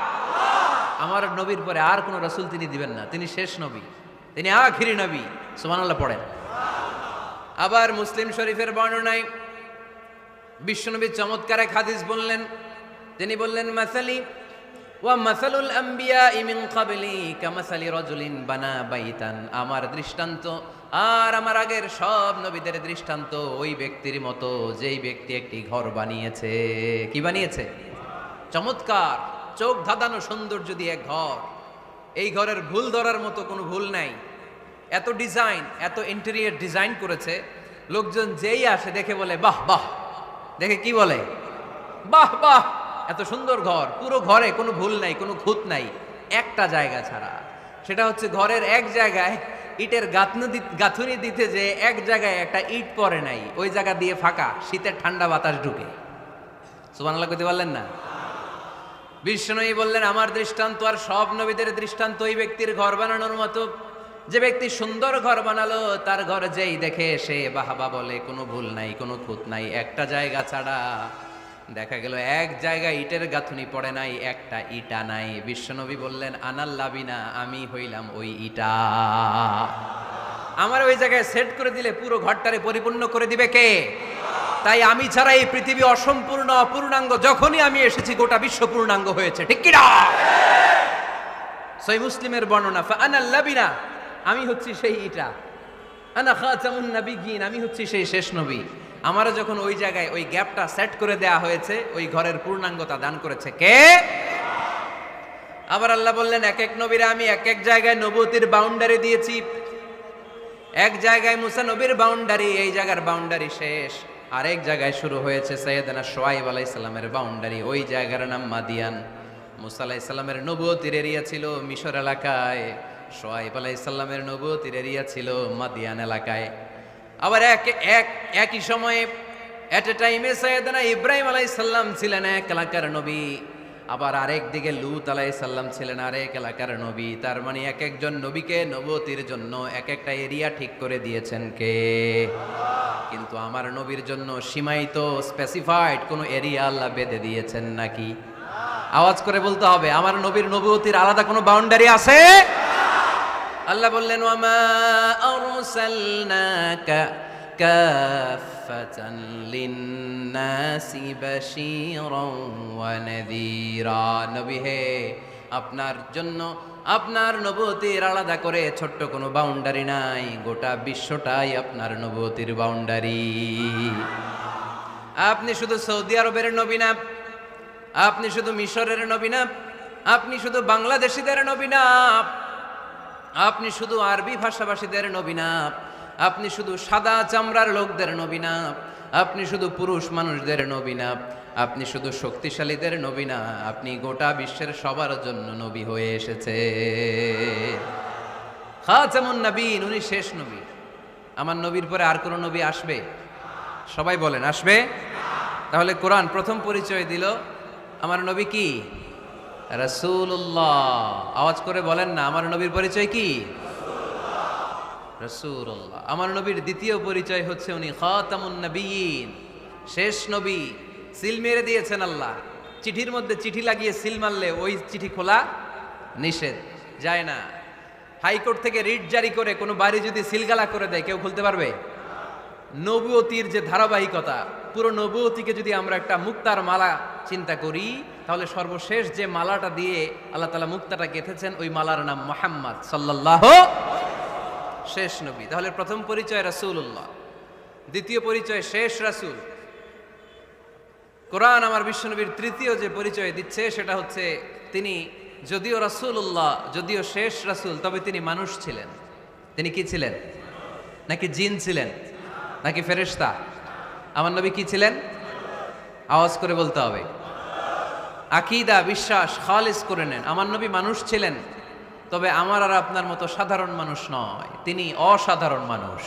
আমার নবীর পরে আর কোন রাসূল তিনি দিবেন না, তিনি শেষ নবী, তিনি আখিরি নবী। সুবহানাল্লাহ পড়েন। আবার মুসলিম শরীফের বর্ণনায় বিশ্বনবী চমৎকার এক হাদিস বললেন, তিনি বললেন মাসালি ওয়া মাসালুল আম্বিয়া মিন ক্বাবলি কামাসালি রাজুলিন বানা বাইতান, আমার দৃষ্টান্ত আর আমার আগের সব নবীদের দৃষ্টান্ত ওই ব্যক্তির মতো যেই ব্যক্তি একটি ঘর বানিয়েছে। কি বানিয়েছে? চমৎকার চোখ ধাঁধানো সৌন্দর্য দিয়ে এক ঘর। এই ঘরের ভুল ধরার মতো কোনো ভুল নাই, এত ডিজাইন, এত ইন্টেরিয়র ডিজাইন করেছে, লোকজন যেই আসে দেখে বলে বাহ বাহ, দেখে কি বলে? বাহ বাহ, এত সুন্দর ঘর। পুরো ঘরে কোনো ভুল নাই, কোনো খুঁত নাই, একটা জায়গা ছাড়া, সেটা হচ্ছে ঘরের এক জায়গায় ইটের গাঁথুনি দিতে যে এক জায়গায় একটা ইট পড়ে নাই, ওই জায়গা দিয়ে ফাঁকা, শীতের ঠান্ডা বাতাস ঢুকে। সুবহানাল্লাহ কইতে পারলেন না? বিশ্বনবী বললেন আমার দৃষ্টান্ত আর সব নবীদের দৃষ্টান্ত ওই ব্যক্তির ঘর বানানোর মতো, যে ব্যক্তি সুন্দর ঘর বানালো তার ঘর যেই দেখে সে বাহাবা বলে, কোনো ভুল নাই, কোনো খুঁত নাই, একটা জায়গা ছাড়া। দেখা গেল এক জায়গায় ইটের গাঁথুনি পড়ে নাই, একটা ইটা নাই। বিশ্বনবী বললেন আনাল লাবিনা, আমি হইলাম ওই ইটা। আমার ওই জায়গায় সেট করে দিলে পুরো ঘরটারে পরিপূর্ণ করে দিবে কে? তাই আমি ছাড়া এই পৃথিবী অসম্পূর্ণ, অপূর্ণাঙ্গ। যখনই আমি এসেছি গোটা বিশ্ব পূর্ণাঙ্গ হয়েছে, ঠিক কি না? সহিহ মুসলিমের বর্ণনা, ফাআনাল লাবিনা, আমি হচ্ছি সেই ইটা, আনা খাতামুন নবিয়্যিন, আমি হচ্ছি সেই শেষ নবী। আমারও যখন ওই জায়গায় ওই গ্যাপটা সেট করে দেয়া হয়েছে, ওই ঘরের পূর্ণাঙ্গতা দান করেছে কে? আবার আল্লাহ বললেন এক এক নবীরা আমি এক এক জায়গায় নবুয়তির বাউন্ডারি দিয়েছি। এক জায়গায় মুসা নবীর বাউন্ডারি, এই জায়গার বাউন্ডারি শেষ। আরেক জায়গায় শুরু হয়েছে সাইয়েদনা শুআয়ব আলাইহিস সালামের বাউন্ডারি, ওই জায়গার নাম মাদিয়ান। মুসা আলাইহিস সালামের নবুয়তির এরিয়া ছিল মিশর এলাকায়, শুআয়ব আলাইহিস সালামের নবুয়তির এরিয়া ছিল মাদিয়ান এলাকায়। আবার একই সময়ে এট এ টাইমে সাইয়েদনা ইব্রাহিম আলাইহিস সালাম ছিলেন এক এলাকার নবী, আবার আরেক দিকে লূত আলাইহিস সালাম ছিলেন আরেক এলাকার নবী। তার মানে এক একজন নবীকে নবুয়তির জন্য এক একটা এরিয়া ঠিক করে দিয়েছেন কে? কিন্তু আমার নবীর জন্য সীমায়িত স্পেসিফাইড কোন এরিয়া আল্লাহ বেঁধে দিয়েছেন নাকি? আওয়াজ করে বলতে হবে, আমার নবীর নবুয়তির আলাদা কোনো বাউন্ডারি আছে? আল্লাহ বললেন ওয়ামা আরসালনাকা কাফাতান লিন্নাসি বাশীরান ওয়া নাযীরা, নবী হে আপনার জন্য আপনার নবুয়তির আলাদা করে ছোট্ট কোনো বাউন্ডারি নাই, গোটা বিশ্বটাই আপনার নবুয়তির বাউন্ডারি। আপনি শুধু সৌদি আরবের নবী না, আপনি শুধু মিশরের নবী না, আপনি শুধু বাংলাদেশিদের নবী না, আপনি শুধু আরবি ভাষাভাষীদের নবী না, আপনি শুধু সাদা চামড়ার লোকদের নবী না, আপনি শুধু পুরুষ মানুষদের নবী না, আপনি শুধু শক্তিশালীদের নবী না, আপনি গোটা বিশ্বের সবার জন্য নবী হয়ে এসেছে। খাতামুন নবীন, উনি শেষ নবী। আমার নবীর পরে আর কোন নবী আসবে? সবাই বলেন আসবে। তাহলে কোরআন প্রথম পরিচয় দিল আমার নবী কি? রাসূলুল্লাহ। আওয়াজ করে বলেন না, আমার নবীর পরিচয় কি? রাসূলুল্লাহ। আমার নবীর দ্বিতীয় পরিচয় হচ্ছে উনি খাতামুন নবীন, শেষ নবী। সিল মেরে দিয়েছেন আল্লাহ। চিঠির মধ্যে চিঠি লাগিয়ে সিল মারলে ওই চিঠি খোলা নিষেধ, যায় না। হাইকোর্ট থেকে রিট জারি করে কোনো বাড়ি যদি সিলগালা করে দেয়, কেউ খুলতে পারবে? নবুয়তির যে ধারাবাহিকতা, পুরো নবুয়তিকে যদি আমরা একটা মুক্তার মালা চিন্তা করি, তাহলে সর্বশেষ যে মালাটা দিয়ে আল্লাহ তাআলা মুক্তাটা গেঁথেছেন, ওই মালার নাম মুহাম্মদ সাল্লাল্লাহু, শেষ নবী। তাহলে প্রথম পরিচয় রাসূলুল্লাহ, দ্বিতীয় পরিচয় শেষ রাসূল। কোরআন আমার বিশ্বনবীর তৃতীয় যে পরিচয় দিচ্ছে সেটা হচ্ছে তিনি যদিও রাসূলুল্লাহ, যদিও শেষ রাসূল, তবে তিনি মানুষ ছিলেন। তিনি কি ছিলেন? নাকি জিন ছিলেন? নাকি ফেরেশতা? আমার নবী কি ছিলেন? আওয়াজ করে বলতে হবে। আকীদা, বিশ্বাস খালিস করে নেন। আমার নবী মানুষ ছিলেন, তবে আমার আর আপনার মতো সাধারণ মানুষ নয়, তিনি অসাধারণ মানুষ।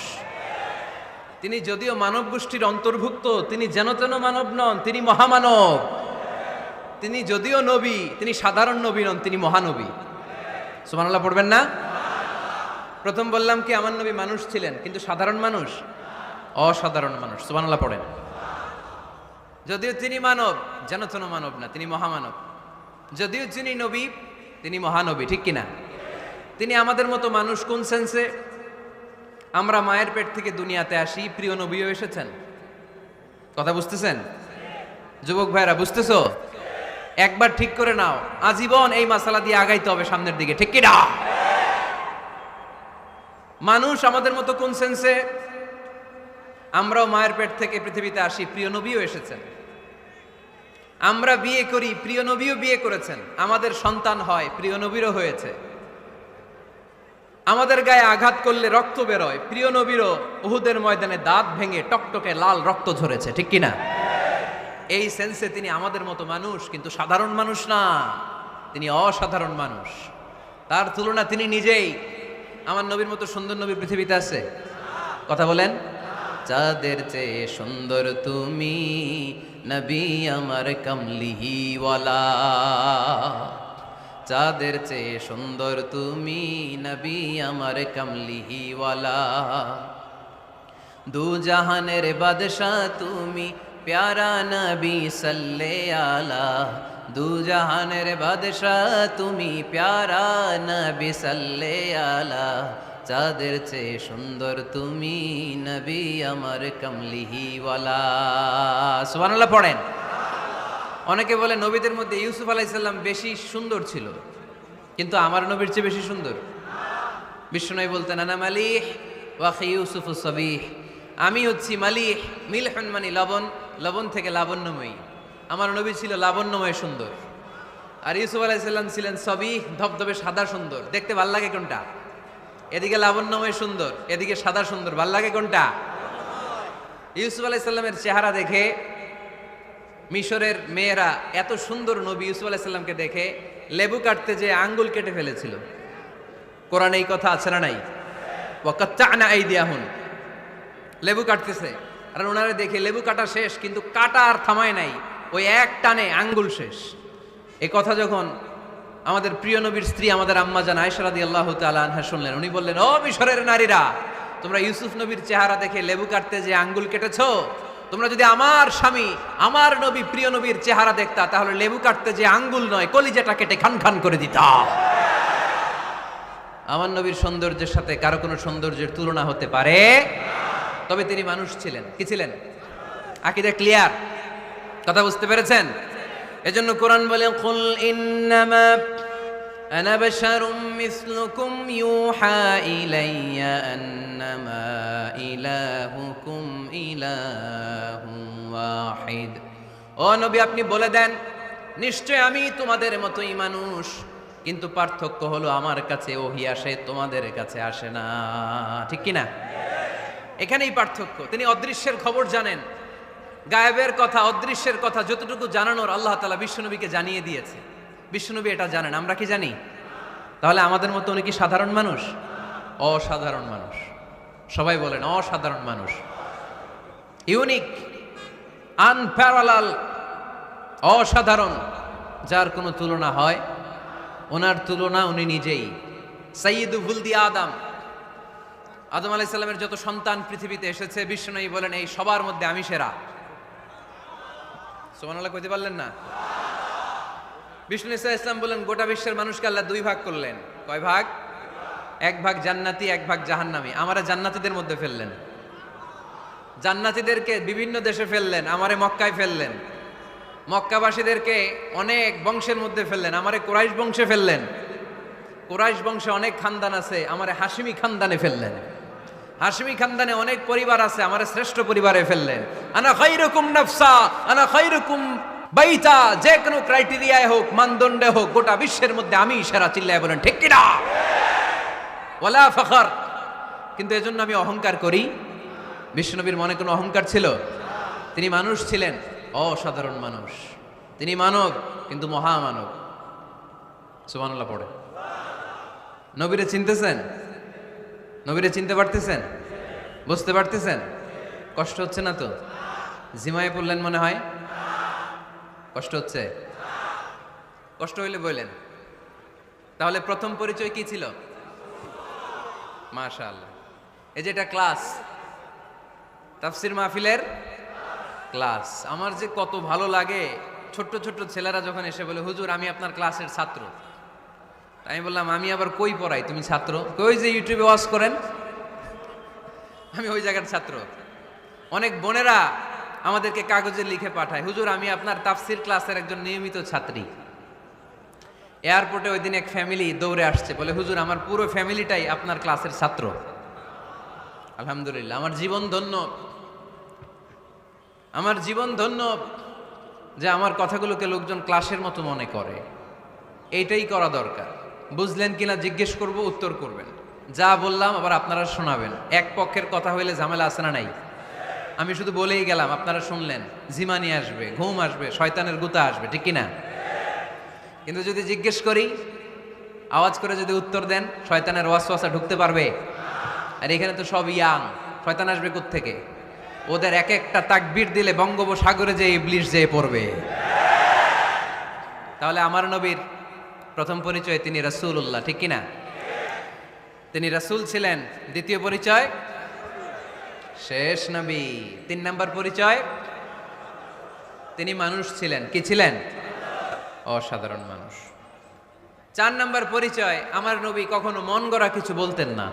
তিনি যদিও মানব গোষ্ঠীর অন্তর্ভুক্ত, তিনি যেন তেন মানব নন, তিনি মহামানব। তিনি যদিও নবী, তিনি সাধারণ নবী নন, তিনি মহানবী। সুবহানাল্লাহ পড়বেন না? প্রথম বললাম কি আমার নবী মানুষ ছিলেন, কিন্তু সাধারণ মানুষ, অসাধারণ মানুষ। সুবহানাল্লাহ পড়েন। যদিও তিনি মানব, যেন তেন মানব না, তিনি মহামানব। যদিও তিনি নবী, তিনি মহানবী, ঠিক কিনা? তিনি আমাদের মতো মানুষ কোন সেন্সে? আমরা মায়ের পেট থেকে দুনিয়াতে আসি, প্রিয় নবীও এসেছেন। কথা বুঝতেছেন? যুবক ভাইরা বুঝতেছো? একবার ঠিক করে নাও, আজীবন এই মাসালা দিয়ে আগাইতে হবে সামনের দিকে, ঠিক কিনা? মানুষ আমাদের মতো কোন সেন্সে? আমরাও মায়ের পেট থেকে পৃথিবীতে আসি, প্রিয় নবীও এসেছেন। আমরা বিয়ে করি, প্রিয় নবীও বিয়ে করেছেন। আমাদের সন্তান হয়, প্রিয় নবীরও হয়েছে। আমাদের গায়ে আঘাত করলে রক্ত বেরোয়, প্রিয় নবীরও উহুদের ময়দানে দাঁত ভেঙে টকটকে লাল রক্ত ঝরেছে, ঠিক কিনা? এই সেন্সে তিনি আমাদের মতো মানুষ, কিন্তু সাধারণ মানুষ না, তিনি অসাধারণ মানুষ। তার তুলনা তিনি নিজেই। আমার নবীর মতো সুন্দর নবী পৃথিবীতে আছে? কথা বলেন। চাঁদের চেয়ে সুন্দর তুমি নবী আমার কামলিওয়ালা, চাঁদের চেয়ে সুন্দর তুমি নবী আমার কামলিওয়ালা, দু জাহানের বাদশাহ তুমি প্যারা নবী সাল্লে আলা, দু জাহানের বাদশাহ তুমি প্যারা নবী সাল্লে আলা, চাঁদের চেয়ে সুন্দর তুমি নবী আমার কামলিওয়ালা। সুবহানাল্লাহ পড়েন। অনেকে বলে নবীদের মধ্যে ইউসুফ আলাইহিস সালাম বেশি সুন্দর ছিল, কিন্তু আমার নবীর চেয়ে বেশি সুন্দর? বিশ্বনবী বলতেন আনা মালিহ ওয়া আখি ইউসুফু সাবিহ, আমি হচ্ছি মালিহ, মিলহুন মানে লবণ, লবণ থেকে লাবণ্যময়ী। আমার নবী ছিল লাবণ্যময় সুন্দর, আর ইউসুফ আলাইহিস সালাম ছিলেন সাবিহ, ধবধবে সাদা সুন্দর। দেখতে ভাল লাগে কোনটা? এদিকে লাবণ্যময় সুন্দর, এদিকে সাদা সুন্দর, ভাল লাগে কোনটা? ইউসুফ আলাইহিস সালামের চেহারা দেখে মিশরের মেয়েরা এত সুন্দর নবী ইউসুফ আলাইহিস সালামকে দেখে লেবু কাটতে যে আঙ্গুল কেটে ফেলেছিল। কোরআনে এই কথা আছে না নাই? ওয়া কাত্তা'না আইদিয়াহুন, লেবু কাটতেছে, আর ওনারে দেখে লেবু কাটা শেষ, কিন্তু কাটা আর থামায় নাই, ওই এক টানে আঙ্গুল শেষ। এই কথা যখন আমাদের প্রিয় নবীর স্ত্রী আমাদের আম্মা জান আয়েশা রাদিয়াল্লাহু তাআলা আনহা শুনলেন, উনি বললেন, ও মিশরের নারীরা, তোমরা ইউসুফ নবীর চেহারা দেখে লেবু কাটতে যে আঙ্গুল কেটেছো, তোমরা যদি আমার স্বামী আমার নবী প্রিয় নবীর চেহারা দেখতা, তাহলে লেবু কাটতে যে আঙ্গুল নয়, কলিজাটা কেটে খান খান করে দিতা। আমার নবীর সৌন্দর্যের সাথে কারো কোনো সৌন্দর্যের তুলনা হতে পারে? তবে তিনি মানুষ ছিলেন। কি ছিলেন? আকীদা ক্লিয়ার? কথা বুঝতে পেরেছেন? এজন্য কোরআন বলে, কুল ইন্নামা আনা বাশারুম মিসলুকুম ইউহা ইলাইয়া আন্নামা ইলাহুকুম ইলাহুম ওয়াহিদ। ও নবী, আপনি বলে দেন, নিশ্চয় আমি তোমাদের মতোই মানুষ, কিন্তু পার্থক্য হলো আমার কাছে ওহী আসে, তোমাদের কাছে আসে না। ঠিক কি না? এখানেই পার্থক্য। তিনি অদৃশ্যের খবর জানেন, গায়েবের কথা, অদৃশ্যের কথা যতটুকু জানানোর আল্লাহ তাআলা বিশ্বনবীকে জানিয়ে দিয়েছে। বিশ্বনবী এটা জানেন, আমরা কি জানি? তাহলে আমাদের মতো উনি কি সাধারণ মানুষ? অসাধারণ মানুষ। সবাই বলেন অসাধারণ মানুষ। ইউনিক, আনপ্যারালাল, অসাধারণ, যার কোনো তুলনা হয়? ওনার তুলনা উনি নিজেই। সাইয়্যিদু ওয়ালদি আদম, আদম আলাইহিস সালামের যত সন্তান পৃথিবীতে এসেছে, বিশ্বনবী বলেন এই সবার মধ্যে আমি সেরা। সুবহানাল্লাহ কইতে পারলেন না? বিষ্ণু ইসা ইসলাম বলেন গোটা বিশ্বের মানুষকে আল্লাহ দুই ভাগ করলেন। কয় ভাগ? এক ভাগ জান্নাতি, এক ভাগ জাহান্নামী। আমারে জান্নাতীদের মধ্যে ফেললেন, জান্নাতীদেরকে বিভিন্ন দেশে ফেললেন, আমারে মক্কায় ফেললেন। মক্কাবাসীদেরকে অনেক বংশের মধ্যে ফেললেন, আমারে কুরাইশ বংশে ফেললেন। কুরাইশ বংশে অনেক খানদান আছে, আমারে হাশিমি খানদানে ফেললেন। হাশিমি খানদানে অনেক পরিবার আছে, আমারে শ্রেষ্ঠ পরিবারে ফেললেন। আনা খায়রুকুম নাফসা, আনা খায়রুকুম বাইতা, যে কোনো ক্রাইটেরিয়ায় হোক, মানদণ্ডে হোক, গোটা বিশ্বের মধ্যে আমি সেরা। চিল্লায় বলেন ঠিক কি না? ওয়ালা ফখর। কিন্তু এজন্য আমি অহংকার করি? বিশ্বনবীর মনে কোনো অহংকার ছিল? তিনি মানুষ ছিলেন, অসাধারণ মানুষ। তিনি মানব, কিন্তু মহামানব। সুবহানাল্লাহ পড়ে। নবীরে চিনতেছেন? নবীরে চিনতে পারতেছেন? বুঝতে পারতেছেন? কষ্ট হচ্ছে না তো? জিমায়ে পড়লেন মনে হয়? কষ্ট হচ্ছে? কষ্ট হইলে বললেন। তাহলে প্রথম পরিচয় কি ছিল? মাশাআল্লাহ। এই যে এটা ক্লাস, তাফসীর মাহফিলের ক্লাস। আমার যে কত ভালো লাগে ছোট্ট ছোট্ট ছেলেরা যখন এসে বলে হুজুর আমি আপনার ক্লাসের ছাত্র। আমি বললাম আমি আবার কই পড়াই? তুমি ছাত্র? কই যে ইউটিউবে ওয়াজ করেন, আমি ওই জায়গার ছাত্র। অনেক বোনেরা আমাদেরকে কাগজে লিখে পাঠায় হুজুর আমি আপনার তাফসীর ক্লাসের একজন নিয়মিত ছাত্রী। এয়ারপোর্টে ওই দিন এক ফ্যামিলি দৌড়ে আসছে, বলে হুজুর আমার পুরো ফ্যামিলিটাই আপনার ক্লাসের ছাত্র। আলহামদুলিল্লাহ, আমার জীবন ধন্য, আমার জীবন ধন্য যে আমার কথাগুলোকে লোকজন ক্লাসের মতো মনে করে। এইটাই করা দরকার। বুঝলেন কিনা জিজ্ঞেস করব, উত্তর করবেন। যা বললাম আবার আপনারা শোনাবেন। এক পক্ষের কথা হইলে ঝামেলা আছে না নাই? আমি শুধু বলেই গেলাম, আপনারা শুনলেন, জিমানি আসবে, ঘুম আসবে, শয়তানের গুতা আসবে, ঠিক কিনা? কিন্তু যদি জিজ্ঞেস করি, আওয়াজ করে যদি উত্তর দেন, শয়তানের ওয়াসওয়াসা ঢুকতে পারবে? আর এখানে তো সব ইয়াং, শয়তান আসবে কোত্থেকে? ওদের এক একটা তাকবীর দিলে বঙ্গোপসাগরে যে ইবলিশ যেয়ে পড়বে। তাহলে আমার নবীর প্রথম পরিচয় তিনি রাসূলুল্লাহ, ঠিক কিনা? তিনি রাসূল ছিলেন। দ্বিতীয় পরিচয় শেষ নবী। 3 নাম্বার পরিচয় তিনি মানুষ ছিলেন। কি ছিলেন? অসাধারণ মানুষ। 4 নাম্বার পরিচয় আমার নবী কখনো মন গড়া কিছু বলতেন না।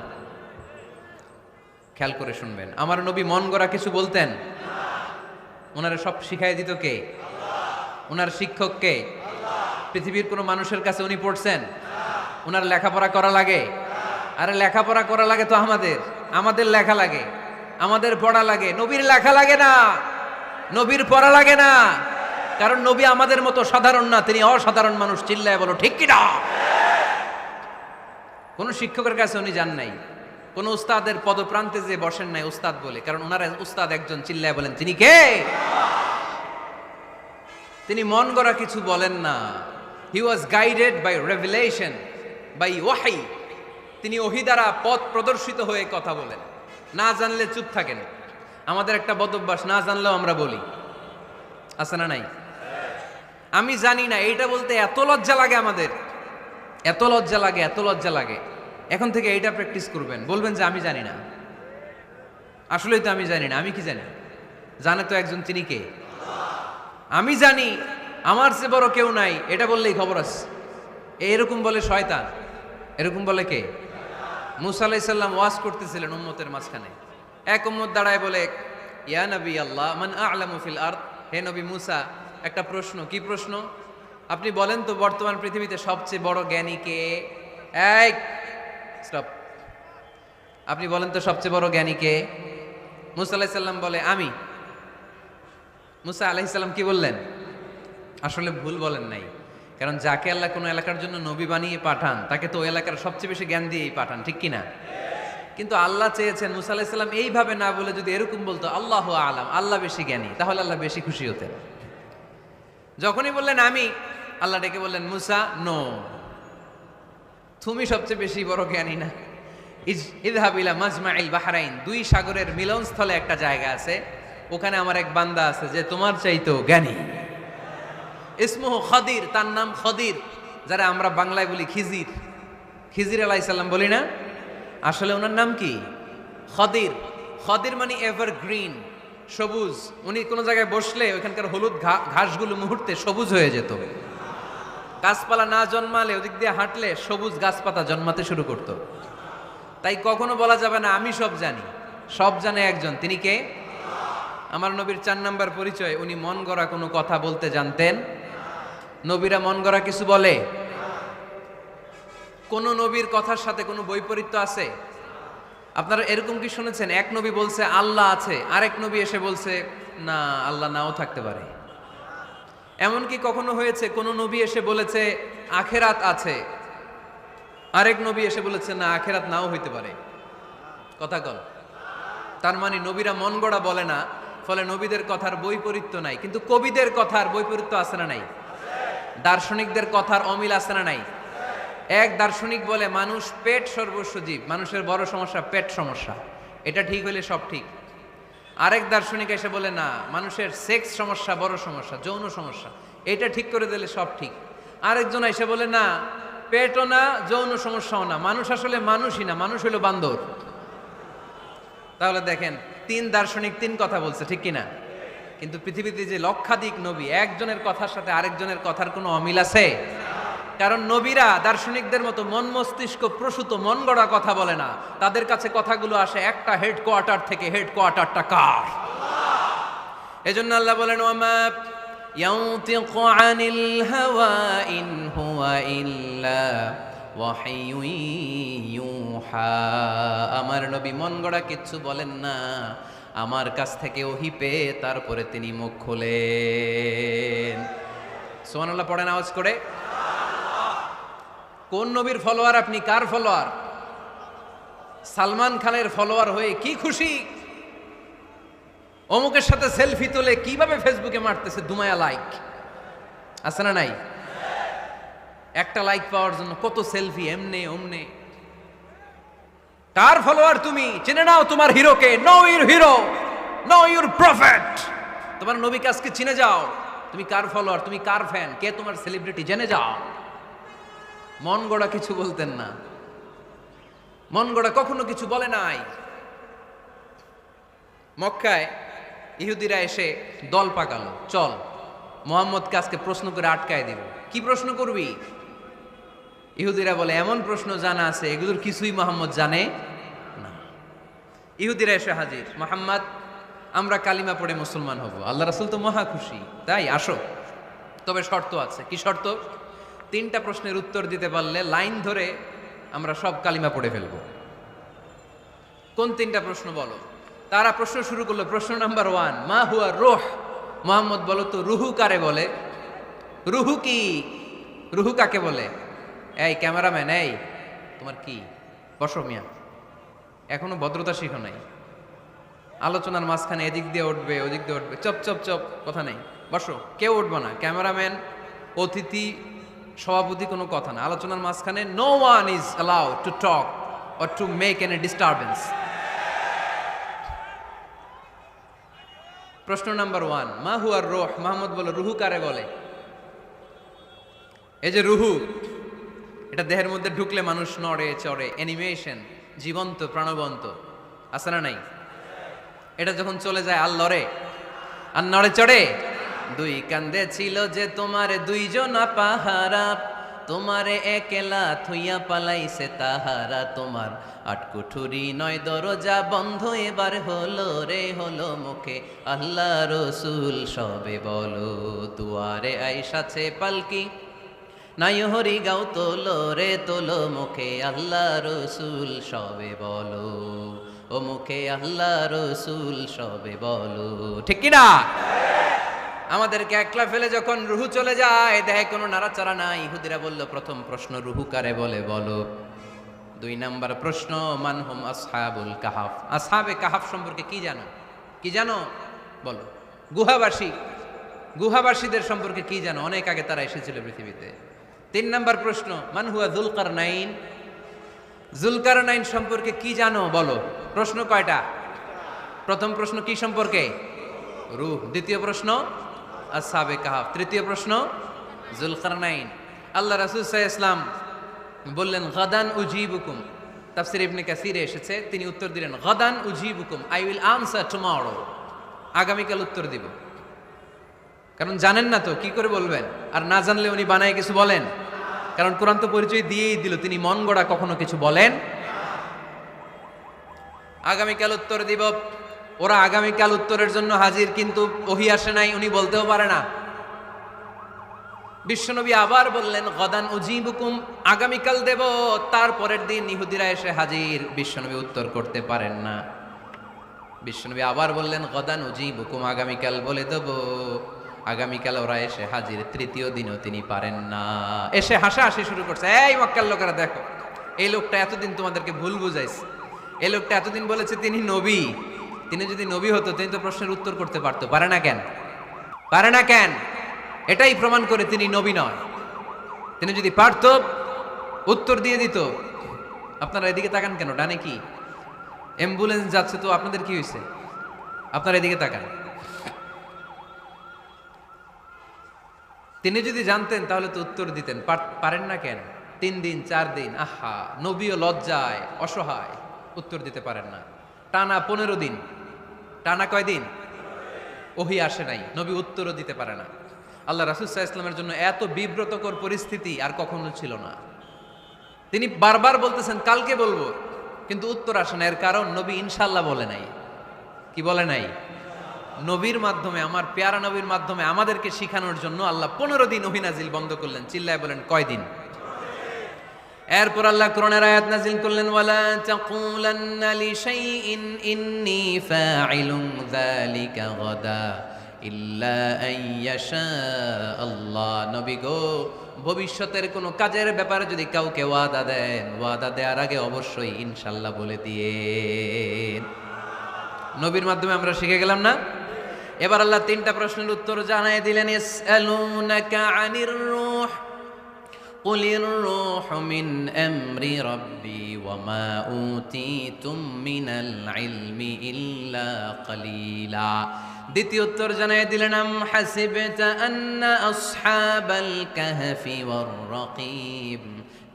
খেয়াল করে শুনবেন, আমার নবী মন গড়া কিছু বলতেন? ওনারা সব শিখাই দিত কে? ওনার শিক্ষক কে? পৃথিবীর কোনো মানুষের কাছে উনি পড়ছেন? ওনার লেখাপড়া করা লাগে? আরে লেখাপড়া করা লাগে তো আমাদের, আমাদের লেখা লাগে, আমাদের পড়া লাগে। নবীর লেখা লাগে না, নবীর পড়া লাগে না, কারণ নবী আমাদের মতো সাধারণ না, তিনি অসাধারণ মানুষ। চিল্লায় বলো ঠিক কি না? কোন শিক্ষকের কাছে উনি যান নাই, কোন উস্তাদের পদপ্রান্তে যে বসেন নাই উস্তাদ বলে, কারণ ওনার উস্তাদ একজন। চিল্লায় বলেন তিনি কে? তিনি মন গড়া কিছু বলেন না। He was guided by revelation, by ওয়াহি। তিনি ওহী দ্বারা পথ প্রদর্শিত হয়ে কথা বলেন। না জানলে চুপ থাকেন। আমাদের একটা বদ অভ্যাস, না জানলেও আমরা বলি, আছে না নাই? আমি জানি না, এইটা বলতে এত লজ্জা লাগে আমাদের, এত লজ্জা লাগে, এত লজ্জা লাগে। এখন থেকে এইটা প্র্যাকটিস করবেন, বলবেন যে আমি জানি না। আসলেই তো আমি জানি না। আমি কি জানি? জানে তো একজন, তিনি কে? আমি জানি, আমার চেয়ে বড় কেউ নাই, এটা বললেই খবর আছে। এরকম বলে শয়তান, এরকম বলে কে? মুসা আলাইহিস সালাম ওয়াজ করতেছিলেন উম্মতের মাঝখানে। এক উম্মত দাঁড়ায় বলে, ইয়া নবী আল্লাহ মান আ'লামু ফিল আরদ। হে নবী মুসা, একটা প্রশ্ন। কি প্রশ্ন? আপনি বলেন তো বর্তমান পৃথিবীতে সবচেয়ে বড় জ্ঞানী কে? এই স্টপ। আপনি বলেন তো সবচেয়ে বড় জ্ঞানী কে? মুসা আলাইহিস সালাম বলে আমি। মুসা আলাইহিস সালাম কি বললেন? আসলে ভুল বলেন নাই, কারণ যাকে আল্লাহ কোনো এলাকার জন্য নবী বানিয়ে পাঠান, তাকে তো ওই এলাকার সবচেয়ে বেশি জ্ঞান দিয়েই পাঠান, ঠিক কিনা? কিন্তু আল্লাহ চেয়েছেন মুসা আলাইহিস সালাম এইভাবে না বলে যদি এরকম বলতো আল্লাহু আলাম, আল্লাহ বেশি জ্ঞানী, তাহলে আল্লাহ বেশি খুশি হতেন। যখনই বললেন আমি, আল্লাহ ডেকে বললেন মুসা নো, তুমি সবচেয়ে বেশি বড় জ্ঞানী না। ইযহাব ইলা মাজমাইল বাহরাইন, দুই সাগরের মিলনস্থলে একটা জায়গা আছে, ওখানে আমার এক বান্দা আছে যে তোমার চাইতেও জ্ঞানী। ইসমুহু খদির, তার নাম খদির, যারা আমরা বাংলায় বলি খিজির, খিজির আলাইহিস সালাম বলি না, আসলে ওনার নাম কি খদির। খদির মানে এভারগ্রিন, সবুজ। উনি কোনো জায়গায় বসলে ওইখানকার হলুদ ঘাসগুলো মুহূর্তে সবুজ হয়ে যেত। গাছপালা না জন্মালে ওদিক দিয়ে হাঁটলে সবুজ গাছপাতা জন্মাতে শুরু করত। তাই কখনো বলা যাবে না আমি সব জানি, সব জানে একজন, তিনি কে? আমার নবীর 4 নাম্বার পরিচয়, উনি মন গড়া কোনো কথা বলতে জানতেন। নবীরা মন গড়া কিছু বলে? কোন নবীর কথার সাথে কোনো বৈপরীত্য আছে? আপনারা এরকম কি শুনেছেন এক নবী বলছে আল্লাহ আছে, আরেক নবী এসে বলছে না আল্লাহ নাও থাকতে পারে? এমন কি কখনো হয়েছে কোন নবী এসে বলেছে আখেরাত আছে, আরেক নবী এসে বলেছে না আখেরাত নাও হইতে পারে? কথা কল। তার মানে নবীরা মন গড়া বলে না, ফলে নবীদের কথার বৈপরীত্য নাই। কিন্তু কবিদের কথার বৈপরীত্য আছে না নাই? দার্শনিকদের কথার অমিল আছে না নাই? এক দার্শনিক বলে মানুষ পেট সর্বস্ব জীব, মানুষের বড় সমস্যা পেট সমস্যা, এটা ঠিক হইলে সব ঠিক। আরেক দার্শনিক এসে বলে না মানুষের সেক্স সমস্যা বড় সমস্যা, যৌন সমস্যা, এটা ঠিক করে দিলে সব ঠিক। আরেকজন এসে বলে না পেটও না যৌন সমস্যাও না, মানুষ আসলে মানুষই না, মানুষ হলো বান্দর। তাহলে দেখেন 3 দার্শনিক 3 কথা বলছে, ঠিক কিনা? কিন্তু পৃথিবীতে যে লক্ষাধিক নবী, একজনের কথার সাথে আরেকজনের কথার কোনো অমিল আছে? কারণ নবীরা দার্শনিকদের মতো মন মস্তিষ্ক প্রসূত মন গড়া কথা বলে না, তাদের কাছে কথাগুলো আসে একটা হেডকোয়ার্টার থেকে। হেডকোয়ার্টারটা কার? এজন্য আল্লাহ বলেন ওয়ামা ইয়ানতিকু আনিল হাওয়া ইন হুয়া ইল্লা ওয়াহয়ুন ইউহা। আমার নবী মন গড়া কিচ্ছু বলেন না, আমার কাছ থেকে ওহী পেয়ে তারপরে তিনি মুখ খোলেন। সুবহানাল্লাহ পড়েন আওয়াজ করে। কোন নবীর ফলোয়ার আপনি? কার ফলোয়ার? সালমান খানের ফলোয়ার হয়ে কি খুশি, অমুকের সাথে সেলফি তুলে কিভাবে ফেসবুকে মারতেছে দুমায়া লাইক, আছে না নাই? একটা লাইক পাওয়ার জন্য কত সেলফি, এমনে ওমনে। কার ফলোয়ার তুমি? চিনে নাও তোমার হিরোকে। Know your hero, know your prophet. তোমার নবীকে আজকে চিনে যাও। তুমি কার ফলোয়ার, তুমি কার ফ্যান, কে তোমার সেলিব্রিটি, জেনে যাও। মন গড়া কিছু বলতেন না, মন গড়া কখনো কিছু বলে নাই। মক্কায় ইহুদিরা এসে দল পাকালো, চল মুহাম্মদকে আজকে প্রশ্ন করে আটকায় দিব। কি প্রশ্ন করবি? ইহুদিরা বলে এমন প্রশ্ন জানা আছে এগুলোর কিছুই মুহাম্মদ জানে না। ইহুদিরা এসে হাজির, মুহাম্মদ আমরা কালিমা পড়ে মুসলমান হব, আল্লাহ রাসূল তো মহা খুশি, তাই আসো, তবে শর্ত আছে। কি শর্ত? 3টা প্রশ্নের উত্তর দিতে পারলে লাইন ধরে আমরা সব কালিমা পড়ে ফেলবো। কোন 3টা প্রশ্ন বলো? তারা প্রশ্ন শুরু করলো। প্রশ্ন নাম্বার 1, মা হুয়া রূহ। মুহাম্মদ বলো তো রুহু কারে বলে? রুহু কি? রুহু কাকে বলে? এই ক্যামেরাম্যান, এই তোমার কি? বসো মিয়া, এখনো ভদ্রতা শিখো নাই। আলোচনার মাঝখানে এদিক দিয়ে উঠবে ওদিক দিয়ে উঠবে, চপ চপ চপ, কথা নেই, বসো। কেউ উঠবো না, ক্যামেরাম্যান, অতিথি, সভাপতি, কোনো কথা না। আলোচনার মাঝখানে no one is allowed to talk or to make any disturbance. প্রশ্ন নাম্বার 1, মা হুয়া রূহ। মুহাম্মদ বলো রুহু কারে বলে? এই যে রুহু, এটা দেহের মধ্যে ঢুকলে মানুষ নড়ে চড়ে, অ্যানিমেশন, জীবন্ত প্রাণবন্ত, আছে না নাই? এটা যখন চলে যায় আর লড়ে আর নড়ে চড়ে। 2 কান্দে ছিল যে তোমারে 2 জনা পাহারা, তোমারে একলা থুইয়া পালাইছে তাহারা। তোমার 8 কুঠুরি 9 দরজা বন্ধ এবার হলো রে, হলো মুখে আল্লাহ রসুল সবে বলো। দুয়ারে আইসাছে পালকি, নাই হরি গাও তোলো রে তোলো, মুখে আল্লাহ রসুল সবে বলো। ও মুখে আল্লাহ রসুল সবে বলো, ঠিক কিনা? আমাদেরকে একলা ফেলে যখন রুহু চলে যায়, দেহে কোনো নাড়াচাড়া নাই। ইহুদিরা বলল প্রথম প্রশ্ন রুহু কারে বলে বলো। 2 নাম্বার প্রশ্ন, মান হুম আসহাবুল কাহাফ, আসহাবে কাহাফ সম্পর্কে কি জানো? কি জানো বলো। গুহাবাসী, গুহাবাসীদের সম্পর্কে কি জানো? অনেক আগে তারা এসেছিল পৃথিবীতে। 3 নাম্বার প্রশ্ন, মান হুয়া যুলকারনাইন, যুলকারনাইন সম্পর্কে কি জানো বলো। প্রশ্ন কয়টা? প্রথম প্রশ্ন কি সম্পর্কে? রূহ। দ্বিতীয় প্রশ্ন আসহাবে কাহাফ। তৃতীয় প্রশ্ন যুলকারনাইন। আল্লাহ রাসূল সাল্লাল্লাহু আলাইহি ওয়াসাল্লাম বললেন গাদান উজিবুকুম, তাফসীর ইবনে কাসিরে এসেছে, তিনি উত্তর দিলেন গাদান উজিবুকুম, আই উইল আনসার টুমরো, আগামীকাল উত্তর দিব। কারণ জানেন না তো কি করে বলবেন, আর না জানলে উনি বানায় কিছু বলেন? কারণ কোরআন তো পরিচয় দিয়েই দিল, তিনি মন গড়া কখনো কিছু বলেন। আগামীকাল উত্তর দিব। ওরা আগামীকাল উত্তরের জন্য হাজির, কিন্তু ওহী আসে নাই, উনি বলতেও পারে না। বিশ্বনবী আবার বললেন গদান উজিবুকুম, আগামীকাল দেব। তারপরের দিন ইহুদিরা এসে হাজির, বিশ্বনবী উত্তর করতে পারেন না। বিশ্বনবী আবার বললেন গদান উজিবুকুম, আগামীকাল বলে দেব। আগামীকাল ওরা এসে হাজির, তৃতীয় দিনও তিনি পারেন না। এসে হাসাহাসি শুরু করছে, এই মক্কার লোকেরা দেখো, এই লোকটা এতদিন তোমাদেরকে ভুল বুঝাইছে। এই লোকটা এতদিন বলেছে তিনি নবী, তিনি যদি নবী হতো তিনি তো প্রশ্নের উত্তর করতে পারতো, পারে না কেন? পারে না কেন? এটাই প্রমাণ করে তিনি নবী নয়। তিনি যদি পারত উত্তর দিয়ে দিত। আপনারা এদিকে তাকান কেন? ডানে কি অ্যাম্বুলেন্স যাচ্ছে, তো আপনাদের কি হয়েছে? আপনারা এদিকে তাকান। তিনি যদি জানতেন তাহলে তো উত্তর দিতেন, পারেন না কেন? 3 দিন 4 দিন, আহা, নবীও লজ্জায় অসহায়, উত্তর দিতে পারেন না। টানা 15 দিন, টানা কয় দিন ওহী আসে নাই, নবী উত্তরও দিতে পারে না। আল্লাহ রাসূল সাল্লাল্লাহু আলাইহি ওয়াসাল্লামের জন্য এত বিব্রতকর পরিস্থিতি আর কখনো ছিল না। তিনি বারবার বলতেছেন কালকে বলবো, কিন্তু উত্তর আসে না। এর কারণ নবী ইনশাআল্লাহ বলে নাই। কি বলে নাই? নবীর মাধ্যমে, আমার পেয়ারা নবীর মাধ্যমে আমাদেরকে শিখানোর জন্য আল্লাহ 15 দিন ওহী নাজিল বন্ধ করলেন। চিল্লায় বলেন কয় দিন? এরপর আল্লাহ কোরআনের আয়াত নাজিল করলেন, ওয়ালা তাকুলান্না লিশাইইন ইন্নী ফাইলুন যালিকা গাদা ইল্লা আইয়াশা আল্লাহ। নবী গো, ভবিষ্যতের কোনো কাজের ব্যাপারে যদি কাউকে ওয়াদা দেন, ওয়াদা দেওয়ার আগে অবশ্যই ইনশাআল্লাহ বলে দিয়ে। নবীর মাধ্যমে আমরা শিখে গেলাম না? এবার আল্লাহ 3টা প্রশ্নের উত্তর জানাই দিলেন। ইয়াসআলুনাকা আনির রূহ কুলির রূহু মিন আমরি রাব্বি ওয়া মা উতিতুম মিনাল ইলমি ইল্লা কালিলা। দ্বিতীয় উত্তর জানাই দিলেন, আম হাসিবতা আন্না আসহাবাল কাহফি ওয়ার রাকিব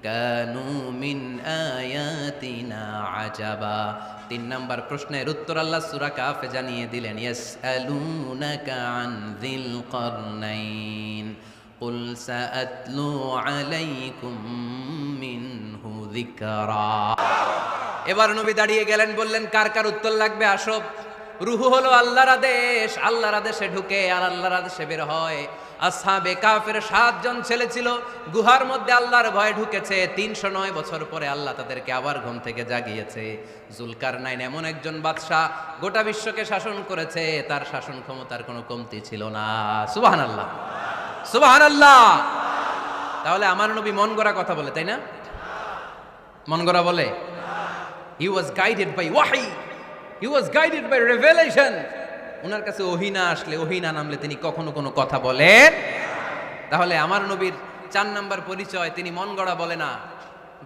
কানু মিন আয়াতিনা আজাবা। 3 নাম্বার প্রশ্নের উত্তর আল্লাহ সূরা কাহফে জানিয়ে দিলেন, ইয়াসআলুনাকা আন যিল কারনাইন কুল সাআতলু আলাইকুম মিনহু যিকরা। এবার নবী দাঁড়িয়ে গেলেন, বললেন কার কার উত্তর লাগবে আসো। রূহ হলো আল্লাহর আদেশ, আল্লাহর আদেশে ঢুকে আর আল্লাহর আদেশে বের হয়। আসহাবে কাফের 7 জন ছেলে ছিল, গুহার মধ্যে আল্লাহর ভয়ে ঢুকেছে। 309 বছর পরে আল্লাহ তাদেরকে আবার ঘুম থেকে জাগিয়েছে। জুলকারনাইন এমন একজন বাদশা, গোটা বিশ্বকে শাসন করেছে, তার শাসন ক্ষমতার কোনো কমতি ছিল না। সুবহানাল্লাহ, সুবহানাল্লাহ। তাহলে আমার নবী মন গড়া কথা বলে, তাই না? মন গড়া বলে? হি ওয়াজ গাইডেড বাই ওয়াহি, হি ওয়াজ গাইডেড বাই রেভেলেশন। ওনার কাছে ওহী না আসলে, ওহী না নামলে তিনি কখনো কোনো কথা বলেন। তাহলে আমার নবীর 4 নাম্বার পরিচয়, তিনি মন গড়া বলে না,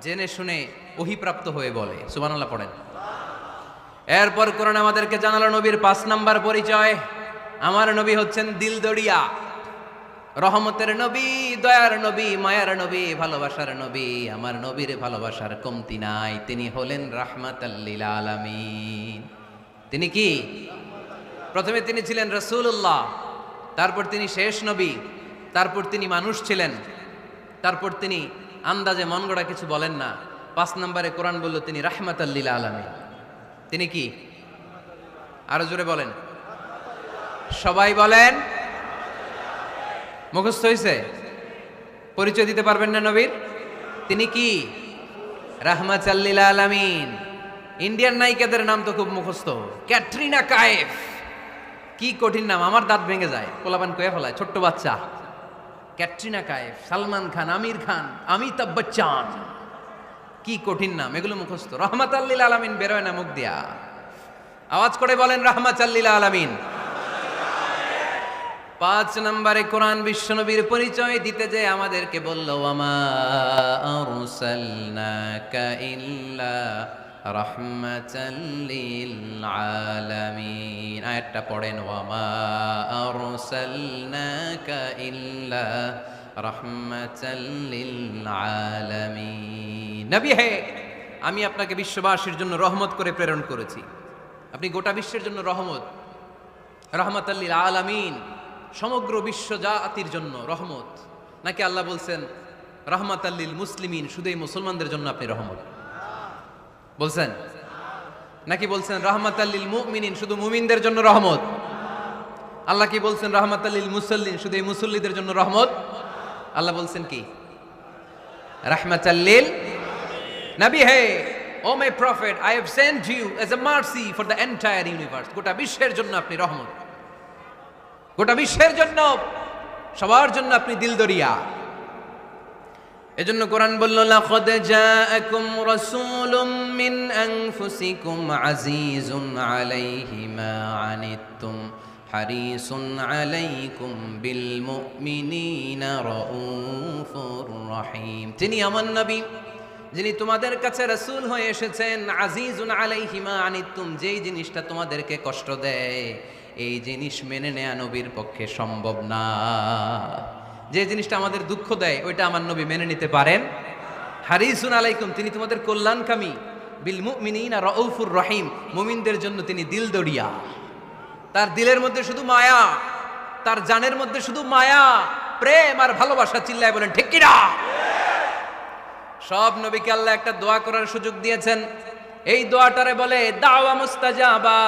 জেনে শুনে ওহীপ্রাপ্ত হয়ে বলে। সুবহানাল্লাহ পড়েন। এরপর কোরআন আমাদেরকে জানালো নবীর 5 নাম্বার পরিচয়, আমার নবী হচ্ছেন দিলদরিয়া, রহমতের নবী, দয়ার নবী, মায়ার নবী, ভালোবাসার নবী। আমার নবীর ভালোবাসার কমতি নাই। তিনি হলেন রাহমাতাল লিল আলামিন। তিনি কি? প্রথমে তিনি ছিলেন রাসূলুল্লাহ, তারপর তিনি শেষ নবী, তারপর তিনি মানুষ ছিলেন, তারপর তিনি আন্দাজে মন গড়া কিছু বলেন না। 5 নম্বরে কোরআন বলল তিনি রাহমাতাল লিল আলামিন। তিনি কি? আরো জোরে বলেন, সবাই বলেন। মুখস্থ হয়েছে? পরিচয় দিতে পারবেন না নবীর? তিনি কি? রাহমাতাল লিল আলামিন। ইন্ডিয়ান নায়িকাদের নাম তো খুব মুখস্থ। ক্যাটরিনা কাইফ, কি কঠিন নাম, আমার দাঁত ভেঙে যায়, পোলাপান কয়ে ফেলায়, ছোট্ট বাচ্চা। ক্যাটরিনা কাইফ, সালমান খান, আমির খান, অমিতাভ বচ্চন, কি কঠিন নাম, এগুলো মুখস্থ। রহমাতাল লিল আলামিন বেরোয় না মুখ দিয়া। আওয়াজ করে বলেন রাহমাতাল লিল আলামিন। 5 নম্বরে কোরআন বিশ্বনবীর পরিচয় দিতে যে আমাদেরকে বলল, ওয়ামা আরসালনাকা ইল্লা রাহমাতাল লিল আলামিন। আয়াতটা পড়েন, ওয়ামা আরসালনাকা ইল্লা রাহমাতাল লিল আলামিন। নবী হে, আমি আপনাকে বিশ্ববাসীর জন্য রহমত করে প্রেরণ করেছি। আপনি গোটা বিশ্বের জন্য রহমত, রাহমাতাল লিল আলামিন, সমগ্র বিশ্ব জাতির জন্য রহমত। নাকি আল্লাহ বলছেন রাহমাতাল লিল মুসলিমিন, শুধু এই মুসলমানদের জন্য আপনি রহমত বলছেন? নাকি বলছেন রাহমাতাল লিল মুমিনিন, শুধু মুমিনদের জন্য রহমত? আল্লাহ কি বলছেন রাহমাতাল লিল মুসাল্লিন, শুধু এই মুসল্লিদের জন্য রহমত? আল্লাহ বলছেন কি রাহমাতাল লিল নবী হে, o my prophet, I have sent you as a mercy for the entire universe. গোটা বিশ্বের জন্য আপনি রহমত, গোটা বিশ্বের জন্য, সবার জন্য আপনি দিলদরিয়া। এজন্য কোরআন বলল, লাকাদ জাআকুম রাসূলুম মিন আনফুসিকুম আজিজুন আলাইহি মা আনিতুম হারিসুন আলাইকুম বিল মুমিনিনা রাউফুর রহিম। তিনি আমার নবী, যিনি তোমাদের কাছে রাসূল হয়ে এসেছেন। আজিজুন আলাইহি মা আনিতুম, যেই জিনিসটা তোমাদেরকে কষ্ট দেয় এই জিনিস মেনে নেয়া নবীর পক্ষে সম্ভব না। যে জিনিসটা আমাদের দুঃখ দেয় ওইটা আমার নবী মেনে নিতে পারেন। হারিসুন আলাইকুম, তিনি তোমাদের কল্যাণকামী। বিল মুমিনিনা রাউফুর রহিম, মুমিনদের জন্য তিনি দিলদরিয়া। তার দিলের মধ্যে শুধু মায়া, তার জানের মধ্যে শুধু মায়া, প্রেম আর ভালোবাসা। চিল্লায় বলেন ঠিক কিনা? সব নবীকে আল্লাহ একটা দোয়া করার সুযোগ দিয়েছেন। এই দোয়াটারে বলে দাওয়া মুস্তাজাবা।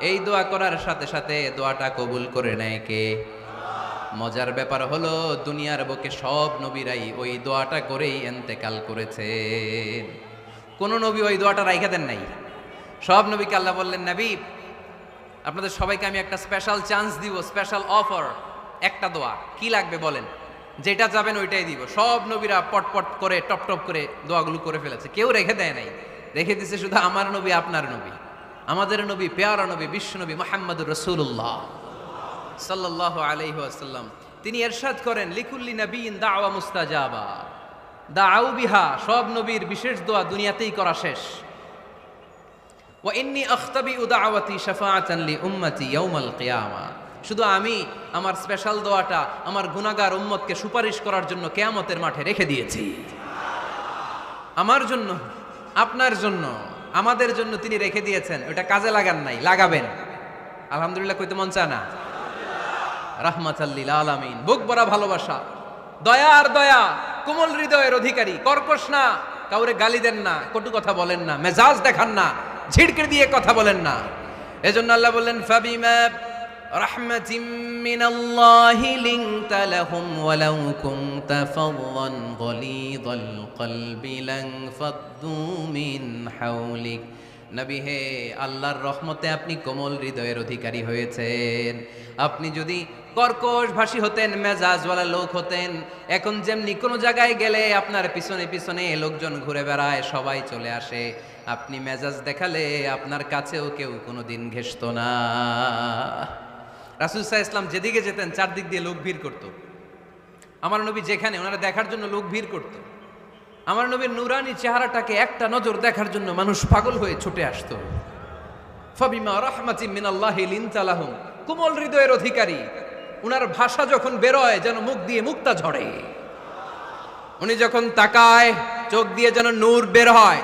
এই দোয়া করার সাথে সাথে দোয়াটা কবুল করে নেয় কে? মজার ব্যাপার হলো দুনিয়ার বুকে সব নবীরাই ওই দোয়াটা করেই ইন্তেকাল করেছেন। কোন নবী ওই দোয়াটা রাইখা দেন নাই। সব নবীকে আল্লাহ বললেন, নবী আপনাদের সবাইকে আমি একটা স্পেশাল চান্স দিব, স্পেশাল অফার, একটা দোয়া। কি লাগবে বলেন, যেটা যাবেন ওইটাই দিব। সব নবীরা পটপট করে টপ টপ করে দোয়াগুলো করে ফেলেছে, কেউ রেখে দেয় নাই। রেখে দিছে শুধু আমার নবী, আপনার নবী, আমাদের নবী, পেয়ারা নবী, বিশ্ব নবী মুহাম্মদুর রাসূলুল্লাহ সাল্লাল্লাহু আলাইহি ওয়াসাল্লাম। তিনি ইরশাদ করেন, লিকুল্লি নবিয়্যিন দাওয়া মুস্তাজাবা দাউ বিহা। সব নবীর বিশেষ দোয়া দুনিয়াতেই করা শেষ। ওয়া ইন্নী আখতাবিউ দাওয়াতি শাফাআতান লি উম্মতি ইয়াউমাল কিয়ামা। শুধু আমি আমার স্পেশাল দোয়াটা আমার গুনাহগার উম্মতকে সুপারিশ করার জন্য কিয়ামতের মাঠে রেখে দিয়েছি। আমার জন্য, আপনার জন্য, আমাদের জন্য তিনি রেখে দিয়েছেন। ওটা কাজে লাগান নাই, লাগাবেন। আলহামদুলিল্লাহ কইতে মন চায় না? রাহমাতাল লিল আলামিন, বুক ভরা ভালোবাসা, দয়া আর দয়া, কোমল হৃদয়ের অধিকারী, কর্কশ না, কাউরে গালি দেন না, কটু কথা বলেন না, মেজাজ দেখান না, ঝিড়কে দিয়ে কথা বলেন না। এজন্য আল্লাহ বললেন, ফাবিমা রাহমাতিম মিনাল্লাহি লিনতা লাহুম ওয়ালাউ কুনতা ফাদদান গলিযাল কলবি লানফাদ্দু মিন হাওলিক। নবী হে, আল্লাহর রহমতে আপনি কোমল হৃদয়ের অধিকারী হয়েছেন। আপনি যদি কর্কশ ভাষী হতেন, মেজাজওয়ালা লোক হতেন, এখন যেমনি কোনো জায়গায় গেলে আপনার পিছনে পিছনে লোকজন ঘুরে বেড়ায়, সবাই চলে আসে, আপনি মেজাজ দেখালে আপনার কাছেও কেউ কোনোদিন ঘেষত না। রাসূল সাল্লাল্লাহু আলাইহি ওয়াসাল্লাম যেদিকে যেতেন চারদিক দিয়ে লোক ভিড় করত। আমার নবী যেখানে, ওনারা দেখার জন্য লোক ভিড় করত। আমার নবীর নুরানি চেহারাটাকে একটা নজর দেখার জন্য মানুষ পাগল হয়ে ছুটে আসতো। ফাবিমা রাহমাতিম মিনাল্লাহি লিনতা লাহুম, কোমল হৃদয়ের অধিকারী। উনার ভাষা যখন বেরোয় যেন মুখ দিয়ে মুক্তা ঝরে। উনি যখন তাকায় চোখ দিয়ে যেন নূর বের হয়।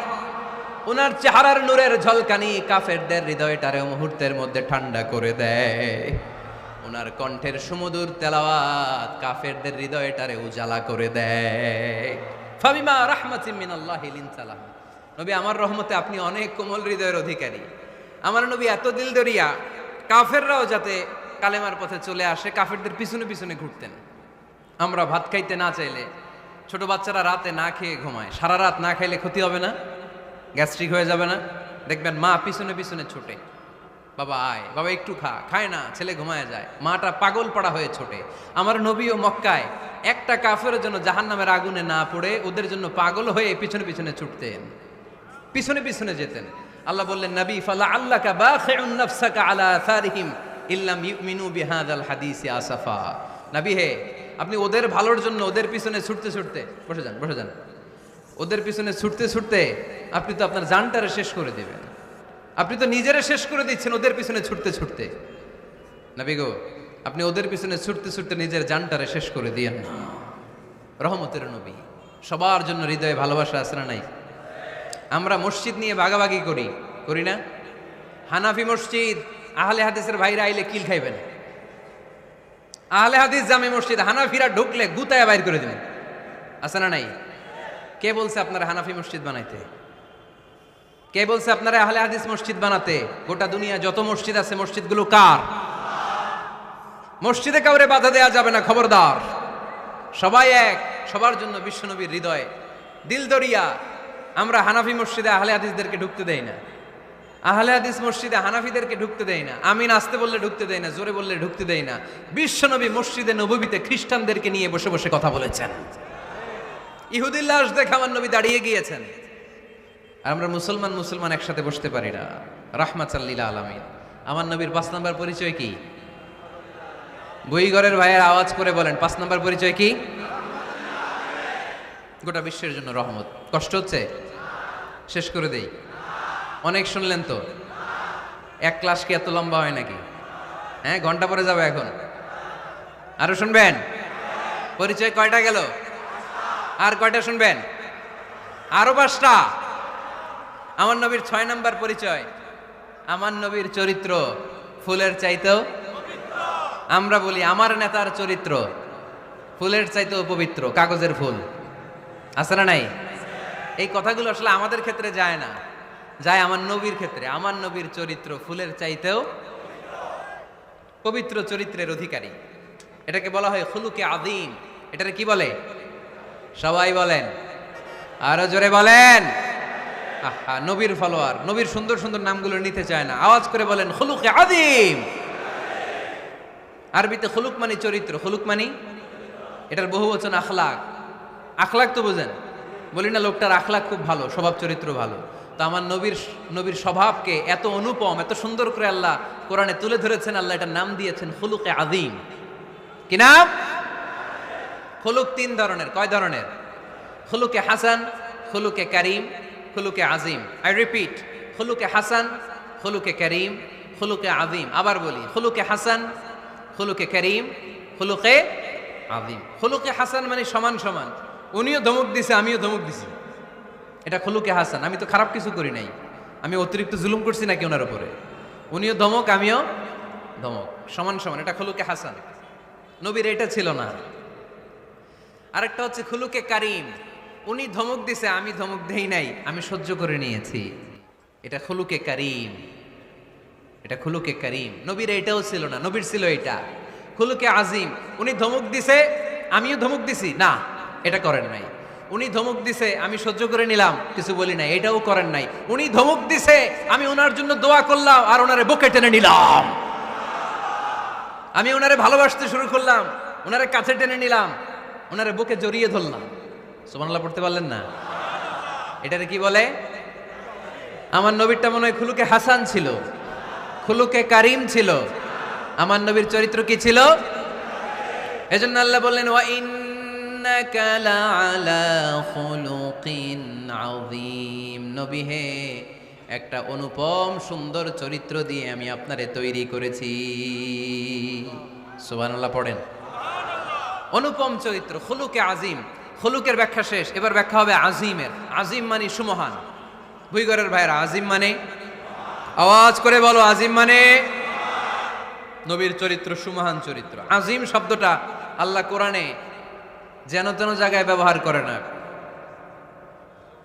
উনার চেহারার নূরের ঝলকানি কাফেরদের হৃদয়টারে মুহূর্তের মধ্যে ঠান্ডা করে দেয়। উনার কণ্ঠের সুমধুর তেলাওয়াত কাফেরদের হৃদয়টারে উজালা করে দেয়। ফাবিমা রাহমাতিম মিনাল্লাহি লিনতা লাহুম, নবী আমার রহমতে আপনি অনেক কোমল হৃদয়ের অধিকারী। আমার নবী এত দিলদরিয়া, কাফেররাও যাতে কালেমার পথে চলে আসে কাফেরদের পিছনে পিছনে ঘুরতেন। আমরা ভাত খাইতে না চাইলে, ছোট বাচ্চারা রাতে না খেয়ে ঘুমায়, সারা রাত না খাইলে ক্ষতি হবে না? গ্যাস্ট্রিক হয়ে যাবে না? দেখবেন মা পিছনে পিছনে ছুটে, বাবা আয়, বাবা একটু খা, খায় না, ছেলে ঘুমায় যায়, মাটা পাগল পাড়া হয়ে ছোটে। আমার নবীও মক্কায় একটা কাফেরের জন্য জাহান্নামের আগুনে না পড়ে ওদের জন্য পাগল হয়ে পিছনে পিছনে ছুটতেন, পিছনে পিছনে যেতেন। আল্লাহ বললেন, নবী ফালা আল্লাকা বাখিউন নাফসাকা আলা আসারিহিম ইল্লাম ইউমিনু বিহাদাল হাদিসি আসাফা। নবী হে, আপনি ওদের ভালোর জন্য ওদের পিছনে ছুটতে ছুটতে, বসে যান বসে যান, ওদের পিছনে ছুটতে ছুটতে আপনি তো আপনার জানটারে শেষ করে দেবেন, আপনি তো নিজেরে শেষ করে দিচ্ছেন ওদের পিছনে ছুটতে ছুটতে। নবী গো, আপনি ওদের পিছনে ছুটতে ছুটতে নিজের জানটারে শেষ করে দিয়েন না। রহমতের নবী, সবার জন্য হৃদয়ে ভালোবাসা আছে না নাই? আমরা মসজিদ নিয়ে ভাগাভাগি করি, করি না? হানাফি মসজিদ, আহলে হাদিসের ভাইরা আইলে কিল খাইবেন। আহলে হাদিস জামে মসজিদ, হানাফিরা ঢুকলে গুতায় বাইর করে দেবেন, আছে না নাই? কে বলছে আপনারা হানাফি মসজিদ বানাইতে? কে বলছে আপনারা আহলে হাদিস মসজিদ বানাতে? গোটা দুনিয়া যত মসজিদ আছে, মসজিদগুলো কার? মসজিদে কাউরে বাধা দেয়া যাবে না, খবরদার। সবাই এক, সবার জন্য বিশ্বনবীর হৃদয় দিল দরিয়া। আমরা হানাফি মসজিদে আহলে হাদিসদেরকে ঢুকতে দেই না, আহলে হাদিস মসজিদে হানাফিদেরকে ঢুকতে দেই না, আমিন আসতে বললে ঢুকতে দেই না, জোরে বললে ঢুকতে দেই না। বিশ্বনবী মসজিদে নববীতে খ্রিস্টানদেরকে নিয়ে বসে বসে কথা বলেছেন। ইহুদির লাশ দেখে আমার নবী দাঁড়িয়ে গিয়েছেন। আর আমরা মুসলমান মুসলমান একসাথে বসতে পারি না। রাহমাতাল লিল আলামিন। আমার নবীর 5 নাম্বার পরিচয় কি? বইঘরের ভাইয়ের আওয়াজ করে বলেন, 5 নাম্বার পরিচয় কি? গোটা বিশ্বের জন্য রহমত। কষ্ট হচ্ছে? শেষ করে দেই। অনেক শুনলেন তো। এক ক্লাস কি এত লম্বা হয় নাকি? হ্যাঁ, ঘন্টা পরে যাবে এখন। আরো শুনবেন? পরিচয় কয়টা গেল? আর কয়টা শুনবেন? আরো 5টা। আমার নবীর 6 নাম্বার পরিচয়, আমার নবীর চরিত্র ফুলের চাইতেও পবিত্র। আমরা বলি আমার নেতার চরিত্র ফুলের চাইতেও পবিত্র, কাগজের ফুল, আছে না নাই? এই কথাগুলো আসলে আমাদের ক্ষেত্রে যায় না, যায় আমার নবীর ক্ষেত্রে। আমার নবীর চরিত্র ফুলের চাইতেও পবিত্র চরিত্রের অধিকারী। এটাকে বলা হয় খুলুকে আযীম। এটারে কি বলে? সবাই বলেন, আরো জোরে বলেন। আহা, নবীর ফলোয়ার, নবীর সুন্দর সুন্দর নামগুলো নিতে চায় না, আওয়াজ করে বলেন খুলুকে আযীম। আরবিতে খুলুক মানে চরিত্র, খুলুক মানে এটার বহুবচন আখলাক। আখলাক তো বুঝেন, বলি না লোকটার আখলাক খুব ভালো, স্বভাব চরিত্র ভালো। তো আমার নবীর স্বভাবকে এত অনুপম, এত সুন্দর করে আল্লাহ কোরআনে তুলে ধরেছেন। আল্লাহ এটার নাম দিয়েছেন খুলুকে আযীম। কি নাম? খুলুক 3 ধরনের। কয় ধরনের? খুলুকে হাসান, খুলুকে কারীম, খুলুকে আযীম। আই রিপিট, খুলুকে হাসান, খুলুকে কারীম, খুলুকে আযীম। আবার বলি, খুলুকে হাসান, খুলুকে কারীম, খুলুকে আযীম। খুলুকে হাসান মানে সমান সমান, উনিও ধমক দিছে আমিও ধমক দিছি, এটা খুলুকে হাসান। আমি তো খারাপ কিছু করি নাই, আমি অতিরিক্ত জুলুম করছি নাকি ওনার উপরে? উনিও ধমক আমিও ধমক, সমান সমান, এটা খুলুকে হাসান। নবীর এটা ছিল না। আরেকটা হচ্ছে খুলুকে কারীম, উনি ধমক দিছে আমি ধমক দেই নাই, আমি সহ্য করে নিয়েছি, এটা খুলুকে কারীম। এটা খুলুকে কারীম। নবীর এটাও ছিল না, নবীর ছিল এটা খুলুকে আযীম। উনি ধমক দিছে আমিও ধমক দিছি, না এটা করেন নাই। উনি ধমক দিছে আমি সহ্য করে নিলাম, কিছু বলি নাই, এটাও করেন নাই। উনি ধমক দিছে আমি ওনার জন্য দোয়া করলাম আর ওনারে বুকে টেনে নিলাম, আমি ওনারে ভালোবাসতে শুরু করলাম, ওনারে কাছে টেনে নিলাম, ওনারে বুকে জড়িয়ে ধরলাম। সুবহানাল্লাহ পড়তে পারলেন না? এটারে কি বলে? আমার নবীরটা মনে হয় খুলুকে হাসান ছিল, খুলুকে কারীম ছিল। আমার নবীর চরিত্র কি ছিল? এজন্য আল্লাহ বললেন ওয়া ইন্নাকা লাআলা খুলুকিন আযীম। নবী হে, একটা অনুপম সুন্দর চরিত্র দিয়ে আমি আপনারে তৈরি করেছি। সুবহানাল্লাহ পড়েন। অনুপম চরিত্র, খুলুকে আযীম। খুলুকের ব্যাখ্যা শেষ, এবার ব্যাখ্যা হবে আযীমের। আযীম মানে সুমহান। ভুইগরের ভাইরা, আযীম মানে? আওয়াজ করে বলো, আযীম মানে? নবীর চরিত্র সুমহান চরিত্র। আযীম শব্দটা আল্লাহ কোরআনে যেন তেন জায়গায় ব্যবহার করে না,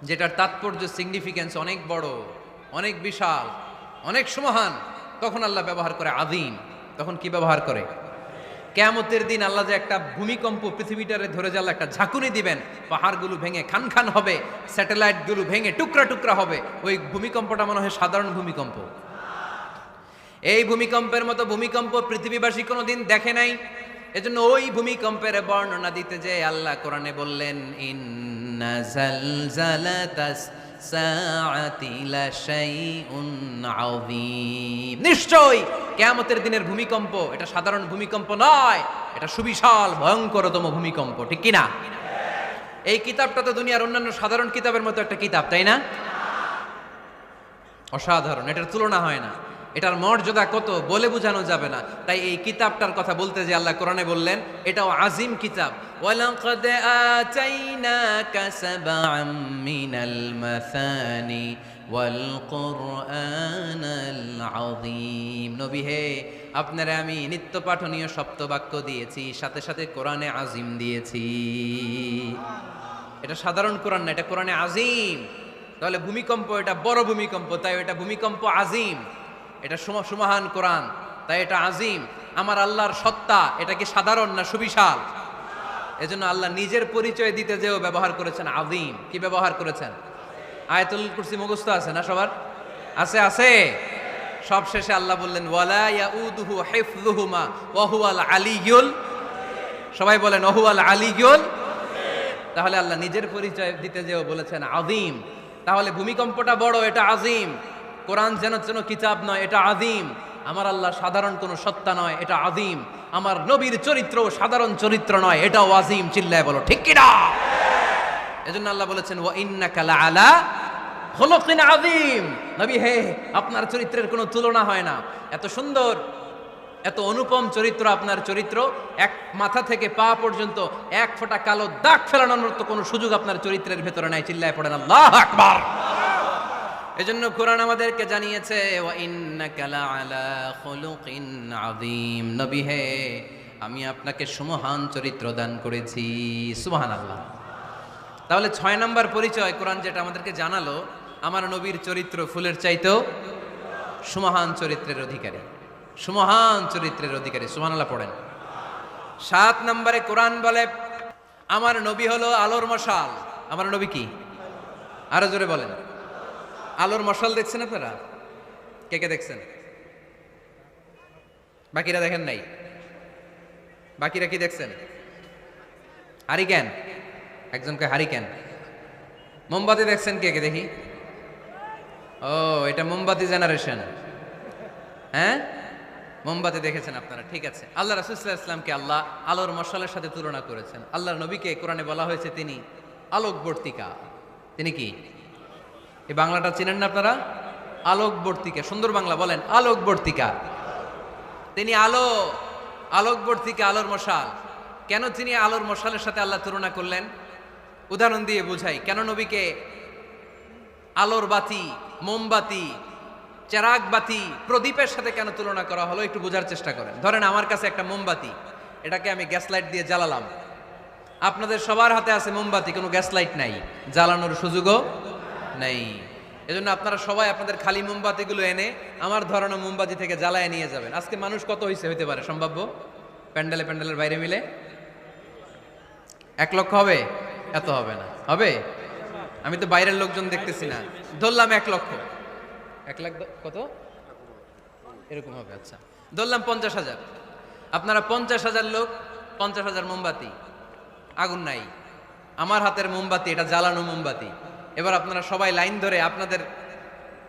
যেটার তাৎপর্য সিগনিফিকেন্স অনেক বড়, অনেক বিশাল, অনেক সুমহান, তখন আল্লাহ ব্যবহার করে আযীম। তখন কি ব্যবহার করে? কিয়ামতের দিন আল্লাহ যে একটা ভূমিকম্প পৃথিবীটারে ধরে যাওয়ার একটা ঝাঁকুনি দিবেন, পাহাড়গুলো ভেঙে খান খান হবে, স্যাটেলাইটগুলো ভেঙে টুকরা টুকরা হবে। ওই ভূমিকম্পটা মনে হয় সাধারণ ভূমিকম্প। এই ভূমিকম্পের মতো ভূমিকম্প পৃথিবীবাসী কোনোদিন দেখে নাই। এজন্য ওই ভূমিকম্পের বর্ণনা দিতে যে আল্লাহ কোরআনে বললেন, ইন্না জালজালাতাস সাআতি লাশাইউন আযীম, নিশ্চয়ই কিয়ামতের দিনের ভূমিকম্প এটা সাধারণ ভূমিকম্প নয়, এটা সুবিশাল ভয়ঙ্করতম ভূমিকম্প। ঠিক কি না? এই কিতাবটা তো দুনিয়ার অন্যান্য সাধারণ কিতাবের মতো একটা কিতাব, তাই না? অসাধারণ, এটার তুলনা হয় না। এটার মর্যাদা কত বলে বোঝানো যাবে না। তাই এই কিতাবটার কথা বলতে যে আল্লাহ কোরআনে বললেন এটাও আজিম কিতাব। ওয়ালাকাদ আতাইনাকা সাবআম মিনাল মাসানি ওয়াল কুরআনাল আযীম। নবী হে, আপনারে আমি নিত্য পাঠনীয় সপ্তবাক্য দিয়েছি, সাথে সাথে কোরআনে আজিম দিয়েছি। এটা সাধারণ কোরআন না, এটা কোরআনে আজিম। তাহলে ভূমিকম্প এটা বড় ভূমিকম্প, তাই এটা ভূমিকম্প আজিম। এটা সুমহান কোরআন, তাই এটা আজিম। আমার আল্লাহর সত্তা এটা কি সাধারণ না সুবিশাল? এজন্য আল্লাহ নিজের পরিচয় দিতে যেও ব্যবহার করেছেন আজিম। কি ব্যবহার করেছেন? আয়াতুল কুরসি মুখস্থ আছে না সবার? আছে আছে। সব শেষে আল্লাহ বললেন ওয়ালা ইয়াউদুহু হিফযুহুমা ওয়া হুয়াল আলিয়্যুল, সবাই বলেন ওয়া হুয়াল আলিয়্যুল। তাহলে আল্লাহ নিজের পরিচয় দিতে যেও বলেছেন আজিম। তাহলে ভূমিকম্পটা বড়, এটা আজিম। কোরআন যেন কিতাব নয়, এটা আজিম। আমার আল্লাহ সাধারণ কোনো সত্তা নয়, এটা আজিম। আমার নবীর চরিত্র সাধারণ চরিত্র নয়, এটাও আজিম। চিল্লায় বলো ঠিক কি না? এজন্য আল্লাহ বলেছেন ওয়া ইন্নাকা লাআলা খুলুকিন আযীম। নবী হে, আপনার চরিত্রের কোনো তুলনা হয় না। এত সুন্দর, এত অনুপম চরিত্র আপনার চরিত্র। এক মাথা থেকে পা পর্যন্ত এক ফোঁটা কালো দাগ ফেলানোর মতো কোনো সুযোগ আপনার চরিত্রের ভেতরে নাই। চিল্লায় পড়েন আল্লাহু আকবার। এজন্য কোরআন আমাদেরকে জানিয়েছে ওয়া ইন্নাকা লাআলা খুলুকিন আযীম। নবী হে, আমি আপনাকে সুমহান চরিত্র দান করেছি। সুবহানাল্লাহ। তাহলে 6 নম্বর পরিচয় কোরআন যেটা আমাদেরকে জানালো, আমার নবীর চরিত্র ফুলের চাইতেও সুমহান চরিত্রের অধিকারী। সুমহান চরিত্রের অধিকারী। সুবহানাল্লাহ পড়েন। 7 নম্বরে কোরআন বলে আমার নবী হলো আলোর মশাল। আমার নবী কি? আরো জোরে বলেন। আলোর মশাল দেখছেন আপনারা? কে কে দেখছেন? বাকিরা দেখেন নাই? বাকিরা কি দেখছেন? হারিকেন, একজনকে হারিকেন। মোমবাতি দেখছেন কে কে? দেখি। ও, এটা মোমবাতি জেনারেশন। হ্যাঁ, মোমবাতি দেখেছেন আপনারা, ঠিক আছে। আল্লাহ রাসূল সাল্লাল্লাহু আলাইহি ওয়াসাল্লামকে আল্লাহ আলোর মশালের সাথে তুলনা করেছেন। আল্লাহর নবীকে কোরআনে বলা হয়েছে তিনি আলোকবর্তিকা। তিনি কি? এই বাংলাটা চিনেন না আপনারা? আলোকবর্তিকা। সুন্দর বাংলা বলেন, আলোকবর্তিকা। তিনি আলো, আলোকবর্তিকা, আলোর মশাল। কেন তিনি আলোর মশালের সাথে আল্লাহ তুলনা করলেন? উদাহরণ দিয়ে বুঝাই। কেন নবীকে আলোর বাতি, মোমবাতি, চেরাগ বাতি, প্রদীপের সাথে কেন তুলনা করা হলো একটু বোঝার চেষ্টা করেন। ধরেন আমার কাছে একটা মোমবাতি, এটাকে আমি গ্যাস লাইট দিয়ে জ্বালালাম। আপনাদের সবার হাতে আছে মোমবাতি, কোনো গ্যাস লাইট নাই, জ্বালানোর সুযোগও নেই। এজন্য আপনারা সবাই আপনাদের খালি মোমবাতিগুলো এনে আমার ধরানো মোমবাতি থেকে জ্বালায় নিয়ে যাবেন। আজকে মানুষ কত হইতে পারে সম্ভাব্য? প্যান্ডেলের বাইরে মিলে 1 লক্ষ হবে? এত হবে না। হবে? আমি তো বাইরের লোকজন দেখতেছি না। ধরলাম 1 লক্ষ। 1 লাখ কত এরকম হবে। আচ্ছা, ধরলাম 50,000। আপনারা 50,000 লোক, 50,000 মোমবাতি, আগুন নাই। আমার হাতের মোমবাতি এটা জ্বালানো মোমবাতি। এবার আপনারা সবাই লাইন ধরে আপনাদের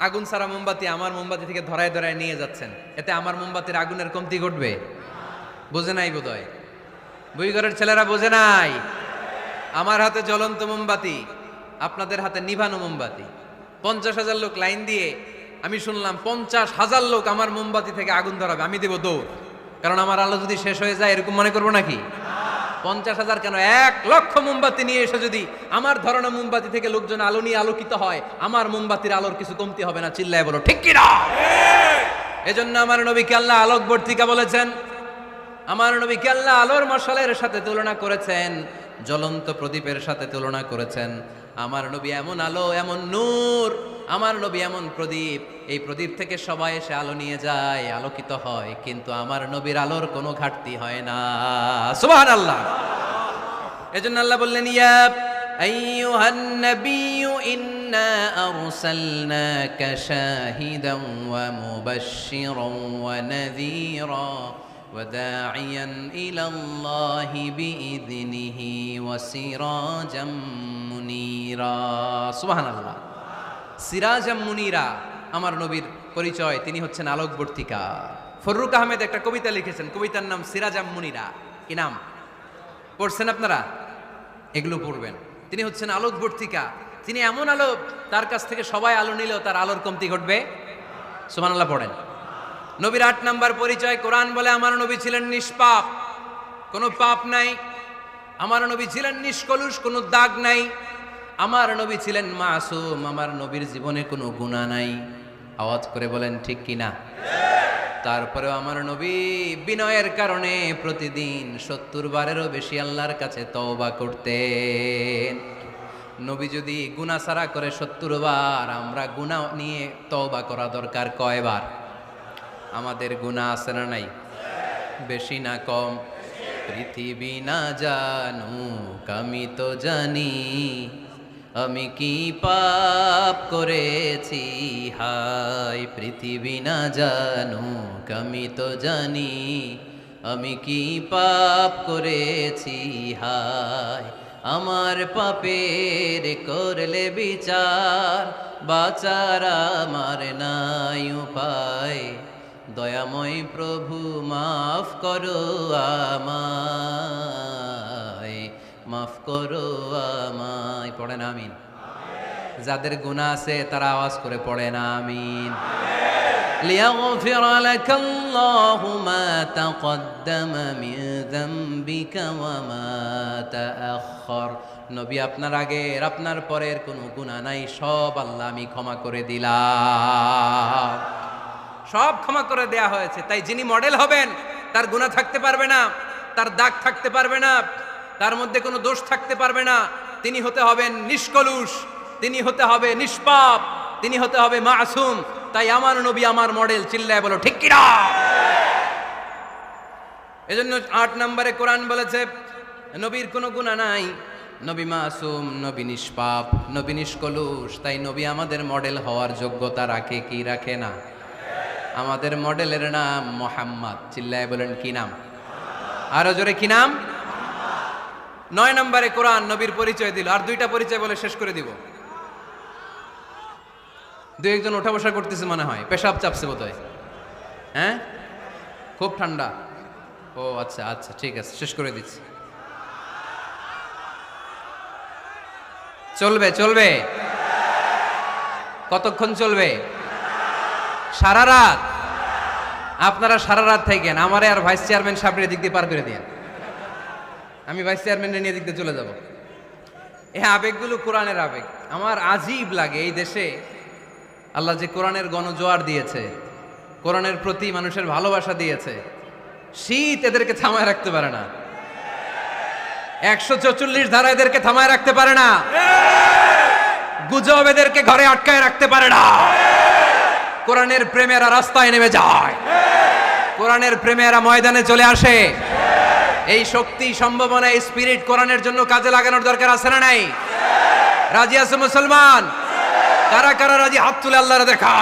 আগুন ছাড়া মোমবাতি আমার মোমবাতি থেকে ধরায় ধরায় নিয়ে যাচ্ছেন। এতে আমার মোমবাতির আগুনের কমতি ঘটবে? বোঝে নাই বোধহয়। বুইঘরের ছেলেরা বোঝে নাই। আমার হাতে জ্বলন্ত মোমবাতি, আপনাদের হাতে নিভানো মোমবাতি। 50,000 লোক লাইন দিয়ে, আমি শুনলাম 50,000 লোক আমার মোমবাতি থেকে আগুন ধরাবে। আমি দেব দৌড়, কারণ আমার আলো যদি শেষ হয়ে যায় এরকম মনে করবো নাকি? 50,000 কেন, 1 লক্ষ মোমবাতি নিয়ে এসে যদি আমার ধরানো মোমবাতি থেকে লোকজন আলো নিয়ে আলোকিত হয়, আমার মোমবাতির আলোর কিছু কমতি হবে না। চিল্লায় বলো ঠিক কি না? এজন্য আমার নবীকে আল্লাহ আলোকবর্তিকা বলেছেন। আমার নবীকে আল্লাহ আলোর মশালের সাথে তুলনা করেছেন, জ্বলন্ত প্রদীপের সাথে তুলনা করেছেন। আমার নবী এমন আলো, এমন নূর, আমার নবী এমন প্রদীপ, এই প্রদীপ থেকে সবাই এসে আলো নিয়ে যায়, আলোকিত হয়, কিন্তু আমার নবীর আলোর কোনো ঘাটতি হয় না। সুবহানাল্লাহ। এজন্য আল্লাহ বললেন ইয়া আইয়ুহান নাবিয়্যু ইন্না আরসালনাকা শাহিদান ওয়া মুবাশশিরান ওয়া নাযীরা ওয়া দাঈয়ান ইলাল্লাহি বিইযনিহি ওয়া সিরাজাম মুনীরা। সুবহানাল্লাহ। সিরাজাম মুনীরা, আমার নবীর পরিচয়, তিনি হচ্ছেন আলোকবর্তিকা। ফররুক আহমেদ একটা কবিতা লিখেছেন, কবিতার নাম সিরাজাম মুনীরা। কি নাম? পড়ছেন আপনারা? এগুলো পড়বেন। তিনি হচ্ছেন আলোকবর্তিকা, তিনি এমন আলো, তার কাছ থেকে সবাই আলো নিলেও তার আলোর কমতি ঘটবে। সুবহানাল্লাহ পড়েন। নবীর 8 নাম্বার পরিচয়, কোরআন বলে আমার নবী ছিলেন নিষ্পাপ, কোনো পাপ নাই। আমার নবী ছিলেন নিষ্কলুষ, কোনো দাগ নাই। আমার নবী ছিলেন মাসুম, আমার নবীর জীবনে কোনো গুনাহ নাই। আওয়াজ করে বলেন ঠিক কিনা? তারপরেও আমার নবী বিনয়ের কারণে প্রতিদিন 70 বারেরও বেশি আল্লাহর কাছে তওবা করতেন। নবী যদি গুনাহ ছাড়া করে 70 বার, আমরা গুনাহ নিয়ে তওবা করা দরকার কয়বার? আমাদের গুনাহ আছে না নাই? বেশি না কম? পৃথিবী না জানুক আমি তো জানি, আমি কি পাপ করেছি হায়। পৃথিবী না জানুক আমি তো জানি, আমি কি পাপ করেছি হায়। আমার পাপের করলে বিচার, বাঁচার আমার নাই উপায়। দয়াময় প্রভু মাফ করো আমায়, মাফ করো আমায়। পড়েন আমিন। যাদের গুনাহ আছে তারা আওয়াজ করে পড়েন আমিন। লিয়াগফির লাকাল্লাহু মা তাকদ্দামা মিন যামবিকা ওয়া মা তাআখার। নবী, আপনার আগের আপনার পরের কোনো গুনাহ নাই, সব আল্লাহ আমি ক্ষমা করে দিলাম। সব ক্ষমা করে দেয়া হয়েছে। তাই যিনি মডেল হবেন তার গুনাহ থাকতে পারবে না, তার দাগ থাকতে পারবে না, তার মধ্যে কোনো দোষ থাকতে পারবে না। তিনি হতে হবেন নিষ্কলুষ, তিনি হতে হবে নিষ্পাপ, তিনি হতে হবে মাসুম। তাই আমার নবী আমার মডেল। চিল্লায় বলো ঠিক কিনা? এজন্য 8 নম্বরে কোরআন বলেছে নবীর কোনো গুনাহ নাই, নবী মাসুম, নবী নিষ্পাপ, নবী নিষ্কলুষ। তাই নবী আমাদের মডেল হওয়ার যোগ্যতা রাখে কি রাখে না? আমাদের মডেলের নাম মুহাম্মদ। চিল্লায় বলেন কি নাম? আরো জোরে কি নাম? 9 নম্বরে কোরআন নবীর পরিচয় দিল। আর 2টা পরিচয় বলে শেষ করে দিব। 2-1 ওঠা বসা করতেছে মনে হয়, পেশাব চাপছে বোধহয়। হ্যাঁ, খুব ঠান্ডা। ও আচ্ছা আচ্ছা, ঠিক আছে, শেষ করে দিচ্ছি। চলবে চলবে? কতক্ষণ চলবে? সারা রাত? আপনারা সারা রাত থাকেন, আমারে আর ভাইস চেয়ারম্যান সাহেবের দিক দিয়ে পার করে দিন। আমি ভাইস চেয়ারম্যানের নিয়ে দিক দিয়ে চলে যাব। এই আবেগগুলো কোরআনের আবেগ। আমার আজীব লাগে এই দেশে আল্লাহ যে কোরআনের গণজোয়ার দিয়েছে, কোরআনের প্রতি মানুষের ভালোবাসা দিয়েছে, শীত এদেরকে থামায় রাখতে পারে না। 144 ধারা এদেরকে থামায় রাখতে পারে না। গুজব এদেরকে ঘরে আটকায় রাখতে পারে না। কোরআনের প্রেমেরা রাস্তায় নেমে যায়, কোরআনের প্রেমেরা ময়দানে চলে আসে। এই শক্তি, সম্ভাবনা, এই স্পিরিট কোরআনের জন্য কাজে লাগানোর দরকার আছে না নাই? রাজি আছে মুসলমান? কারা কারা রাজি? হাত তুলে আল্লাহর দেখা।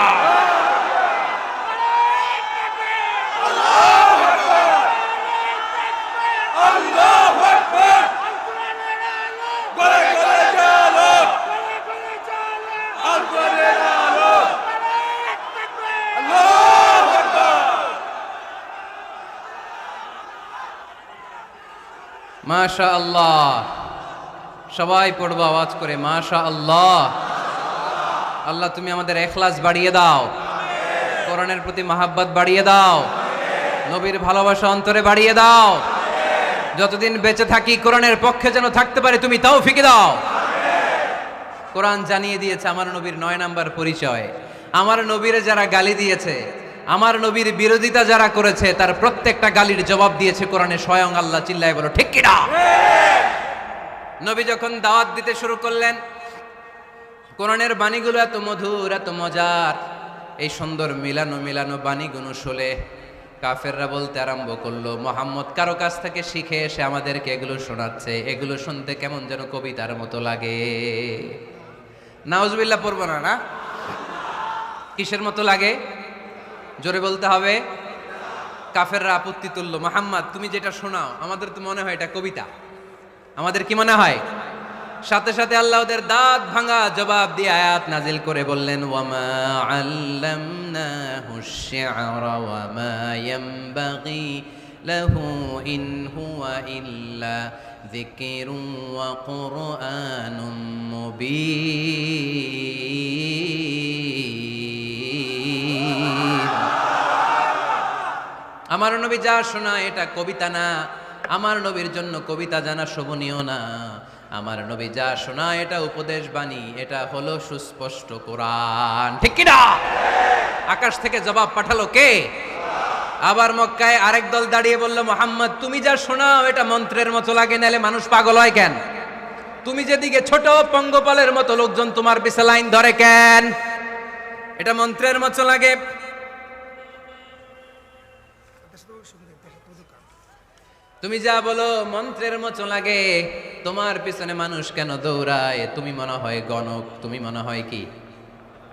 মাশা আল্লাহ। সবাই পড়বো আওয়াজ করে মাশা আল্লাহ। আল্লাহ তুমি আমাদের ইখলাস বাড়িয়ে দাও, কোরআনের প্রতি মহাব্বত বাড়িয়ে দাও, নবীর ভালোবাসা অন্তরে বাড়িয়ে দাও। যতদিন বেঁচে থাকি কোরআনের পক্ষে যেন থাকতে পারে তুমি তৌফিক দাও। কোরআন জানিয়ে দিয়েছে আমার নবীর 9 নাম্বার পরিচয়। আমার নবীরে যারা গালি দিয়েছে, আমার নবীর বিরোধিতা যারা করেছে, তার প্রত্যেকটা গালির জবাব দিয়েছে কোরআনে স্বয়ং আল্লাহ। চিল্লায় বলো ঠিক কিনা? নবী যখন দাওয়াত দিতে শুরু করলেন, কোরআনের বাণীগুলো এত মধুর, এত মজার। এই সুন্দর মিলানো মিলানো বাণীগুলো শুনে কাফেররা বলতে আরম্ভ করলো, মুহাম্মদ কারো কাছ থেকে শিখে এসে আমাদেরকে এগুলো শোনাচ্ছে, এগুলো শুনতে কেমন যেন কবিতার মতো লাগে। নাউজুবিল্লাহ পড়বো না? না, কিসের মতো লাগে? জোরে বলতে হবে। কাফেররা আপত্তি তুললো, মুহাম্মদ তুমি যেটা শোনাও আমাদের তো মনে হয় এটা কবিতা। আমাদের কি মনে হয়? সাথে সাথে আল্লাহ ওদের দাঁত ভাঙা জবাব দিয়ে আয়াত নাজিল করে বললেন, ওয়ামা আল্লামনাহু আশ-শি'রা ওয়ামা ইয়ানবাগি লাহু ইন হুয়া ইল্লা যিকরুন ওয়া কুরআনুম মুবিন। আমার নবী যা শোনায় এটা কবিতা না, আমার নবীর জন্য কবিতা জানা শোভনীয় না। আমার নবী যা শোনায় এটা উপদেশ বাণী, এটা হলো সুস্পষ্ট কোরআন। ঠিক কি না? আকাশ থেকে জবাব পাঠালো কে? আবার মক্কায় আরেক দল দাঁড়িয়ে বলল, মুহাম্মদ তুমি যা শোনাও এটা মন্ত্রের মতো লাগে, নালে মানুষ পাগল হয় কেন? তুমি যেদিকে ছোট পঙ্গপালের মতো লোকজন তোমার পিছে লাইন ধরে কেন? এটা মন্ত্রের মতো লাগে। তুমি যা বলো মন্ত্রের মতো লাগে, তোমার পিছনে মানুষ কেন দৌড়ায়? তুমি মনে হয় গণক, তুমি মনে হয় কি?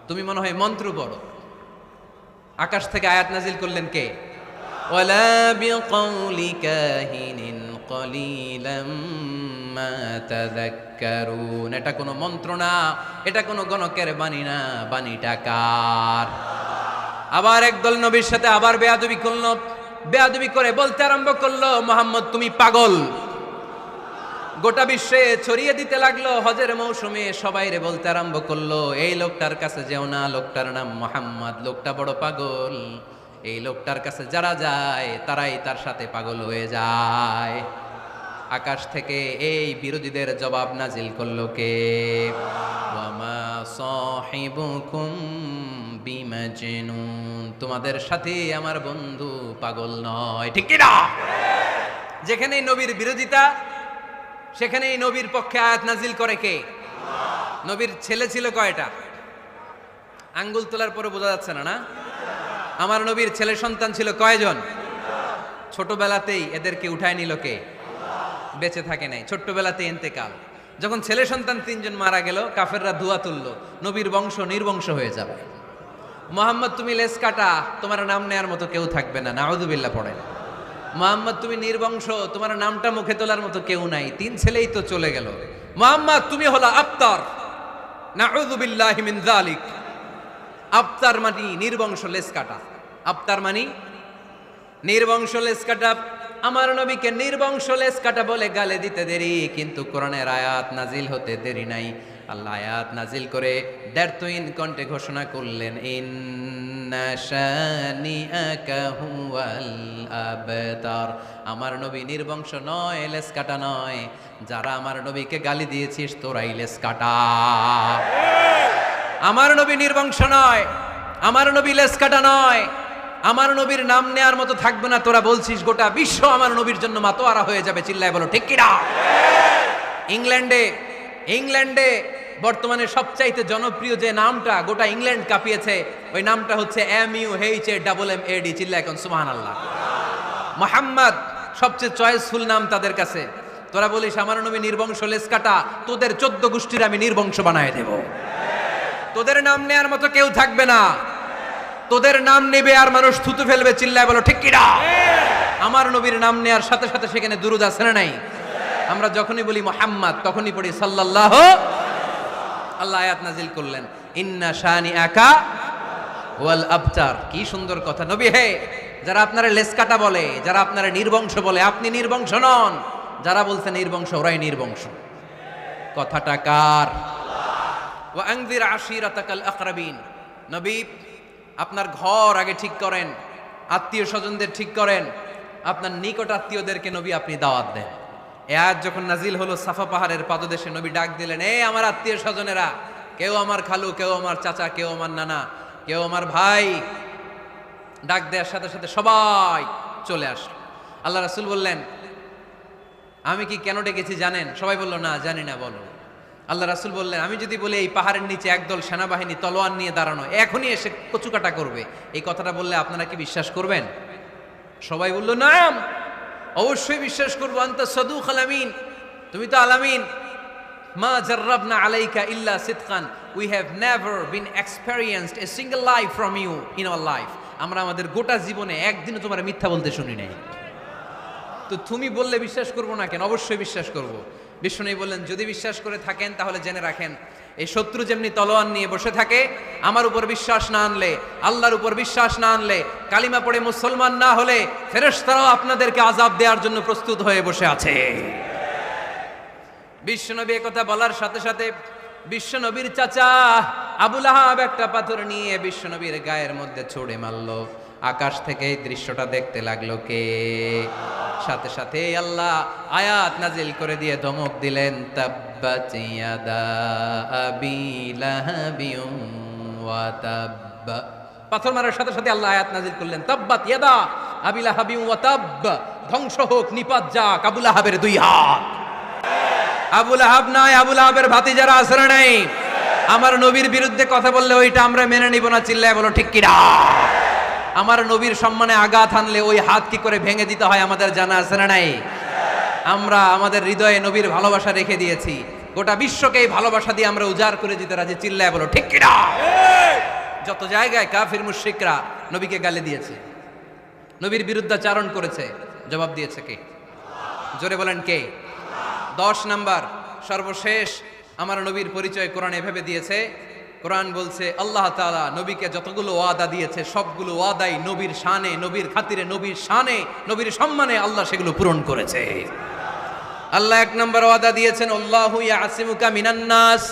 তুমি মনে হয় মন্ত্র পড়ো। আকাশ থেকে আয়াত নাজিল করলেন কে? ওয়ালা বিকাউলি কাহিনিন কলিলাম মা তাযাক্কারুন। এটা কোনো মন্ত্র না, এটা কোনো গণকের বাণী না, বাণীটা কার? আবার একদল নবীর সাথে আবার বেয়াদবি করলো, বেয়াদবি করে বলতে আরম্ভ করলো, মুহাম্মদ তুমি পাগল। গোটা বিশ্বে ছড়িয়ে দিতে লাগলো। হজের মৌসুমে সবাইরে বলতে আরম্ভ করলো, এই লোকটার কাছে যেও না, লোকটার নাম মুহাম্মদ, লোকটা বড় পাগল। এই লোকটার কাছে যারা যায় তারাই তার সাথে পাগল হয়ে যায়। আকাশ থেকে এই বিরোধীদের জবাব নাজিল করলো কে? ওয়ামা সাহিবুকুম বিমাজনুন। তোমাদের সাথে আমার বন্ধু পাগল নয়। ঠিক কি না? যেখানেই নবীর বিরোধিতা সেখানেই নবীর পক্ষে আয়াত নাজিল করে কে? নবীর ছেলে ছিল কয়টা? আঙ্গুল তোলার পরে বোঝা যাচ্ছে না, না? আমার নবীর ছেলে সন্তান ছিল কয়জন? ছোটবেলাতেই এদেরকে উঠায় নিল কে? বেঁচে থাকে নাই, ছোট্টবেলাতে ইন্তেকাল। যখন ছেলে সন্তান 3 জন মারা গেল, কাফেররা ধোয়া তুললো, নবীর বংশ নির্বংশ হয়ে যাবে। মুহাম্মদ তুমি লেস কাটা, তোমার নাম নেয়ার মতো কেউ থাকবে না। নাউযুবিল্লাহ পড়েন। মুহাম্মদ তুমি নির্বংশ, তোমার নামটা মুখে তোলার মতো কেউ নাই। 3 ছেলেই তো চলে গেল। মুহাম্মদ তুমি হলো আবতার। নাউযুবিল্লাহি মিন যালিক। আবতার মানে নির্বংশ, লেস কাটা। আবতার মানে নির্বংশ, লেস কাটা। আমার নবীকে নির্বংশ লেস কাটা বলে গালে দিতে দেরি, কিন্তু কোরআনের আয়াত নাজিল হতে দেরি নাই। আল্লাহ আয়াত নাজিল করে দ্ব্যর্থহীন কণ্ঠে ঘোষণা করলেন, ইন্না শানিআকা হুয়াল আবতার। আমার নবী নির্বংশ নয়, লেস কাটা নয়। যারা আমার নবীকে গালি দিয়েছিস তোরাই লেস কাটা। আমার নবী নির্বংশ নয়, আমার নবী লেস কাটা নয়। আমার নবীর নাম নেয়ার মতো থাকবে না। তোরা বলছিস গোটা বিশ্ব আমার নবীর জন্য মাতোয়ারা হয়ে যাবে। চিল্লায় বলো ঠিক কি না? ইংল্যান্ডে বর্তমানে সবচাইতে জনপ্রিয় যে নামটা গোটা ইংল্যান্ড কাঁপিয়েছে, ওই নামটা হচ্ছে MUHAMMAD। চিল্লায় এখন সুবহানাল্লাহ। মুহাম্মদ সবচেয়ে চয়েসফুল নাম তাদের কাছে। তোরা বলিস আমার নবী নির্বংশ, লেস কাটা, তোদের 14 গোষ্ঠীর আমি নির্বংশ বানায় দেব। তোদের নাম নেয়ার মতো কেউ থাকবে না। তোদের নাম নেবে আর মানুষ থুতু ফেলবে। চিল্লায় বলো ঠিক কি না? আমার নবীর নাম নেয়ার সাথে সাথে সেখানে দুরূদ আছে না নাই? আমরা যখনই বলি মুহাম্মদ তখনই পড়ি সাল্লাল্লাহু। আল্লাহ আয়াত নাজিল করলেন, ইন্না শানিআকা ওয়াল আবতার। কি সুন্দর কথা। নবী হে, যারা আপনারা লেস কাটা বলে, যারা আপনারা নির্বংশ বলে, আপনি নির্বংশ নন। যারা বলছে নির্বংশ ওরাই নির্বংশ। কথাটা কার? ওয়া আনজির আশিরাতাকাল আকরাবিন। নবী আপনার ঘর আগে ঠিক করেন, আত্মীয় স্বজনদের ঠিক করেন, আপনার নিকট আত্মীয়দেরকে নবী আপনি দাওয়াত দেন। এ আয়াত যখন নাজিল হলো, সাফা পাহাড়ের পাদদেশে নবী ডাক দিলেন, এই আমার আত্মীয় স্বজনেরা, কেউ আমার খালু, কেউ আমার চাচা, কেউ আমার নানা, কেউ আমার ভাই। ডাক দেওয়ার সাথে সাথে সবাই চলে আসলো। আল্লাহ রাসূল বললেন, আমি কি কেন ডেকেছি জানেন? সবাই বলল, না জানি না, বলো। আল্লাহ রাসূল বললেন, আমি যদি বলি এই পাহাড়ের নিচে একদল সেনাবাহিনী তলোয়ার নিয়ে দাঁড়ানো, এখনই এসে কচুকাটা করবে, এই কথাটা বললে আপনারা কি বিশ্বাস করবেন? সবাই বলল নাম, অবশ্যই বিশ্বাস করবো, আনতা সাদুক আলামিন, তুমি তো আলামিন। মা জাররাবনা আলাইকা ইল্লা সিদকান, we have never been experienced a single life from you in our life. আমরা আমাদের গোটা জীবনে একদিনও তোমার মিথ্যা বলতে শুনি নাই। তো তুমি বললে বিশ্বাস করবো না কেন? অবশ্যই বিশ্বাস করব। বিষ্ণু বললেন, যদি বিশ্বাস করে থাকেন তাহলে জেনে রাখেন, এই শত্রু যেমনি তলোয়ার নিয়ে বসে থাকে, আমার উপর বিশ্বাস না আনলে, আল্লাহর উপর বিশ্বাস না আনলে, কালিমা পড়ে মুসলমান না হলে ফেরেশতারাও আপনাদেরকে আযাব দেওয়ার জন্য প্রস্তুত হয়ে বসে আছে। বিশ্বনবী একথা বলার সাথে সাথে বিশ্বনবীর চাচা আবু লাহাব একটা পাথর নিয়ে বিশ্বনবীর গায়ের মধ্যে ছুঁড়ে মারলো। আকাশ থেকে এই দৃশ্যটা দেখতে লাগলো কে? সাথে সাথে আল্লাহ আয়াত নাজিল করে দিয়ে ধমক দিলেন, তাব্বাত ইয়াদা আবি লাহাবিন ওয়া তাব্ব। পাথর মারার সাথে সাথে আল্লাহ আয়াত নাজিল করলেন, তাব্বাত ইয়াদা আবি লাহাবিন ওয়া তাব্ব, ধ্বংস হোক, নিপাত যাক আবু লাহাবের দুই হাত। আবু লাহাব নাই, আবু লাহাবের ভাতিজারা আছে না নাই? আমার নবীর বিরুদ্ধে কথা বললে ওইটা আমরা মেনে নিব না, চিল্লায় বলো ঠিক কিনা? আমার নবীর সম্মানে আঘাত হানলে ওই হাত কি করে ভেঙে দিতে হয় আমাদের জানা আছে না নাই? আমরা আমাদের হৃদয়ে নবীর ভালোবাসা রেখে দিয়েছি, গোটা বিশ্বকে এই ভালোবাসা দিয়ে আমরা উজাড় করে দিতে রাজি, চিল্লায় বলো ঠিক কিনা? যত জায়গায় কাফির মুশরিকরা নবীকে গালি দিয়েছে, নবীর বিরুদ্ধাচারণ করেছে, জবাব দিয়েছে কে? জোরে বলেন কে? 10 নাম্বার সর্বশেষ আমার নবীর পরিচয় কোরআন এভাবে দিয়েছে। কোরআন বলছে আল্লাহ তাআলা নবীকে যতগুলো ওয়াদা দিয়েছে সবগুলো ওয়াদাই নবীর শানে, নবীর খাতিরে, নবীর শানে, নবীর সম্মানে আল্লাহ সেগুলো পূরণ করেছে। আল্লাহ 1 নম্বর ওয়াদা দিয়েছেন, আল্লাহু ইয়াসিমুকা মিনান নাস,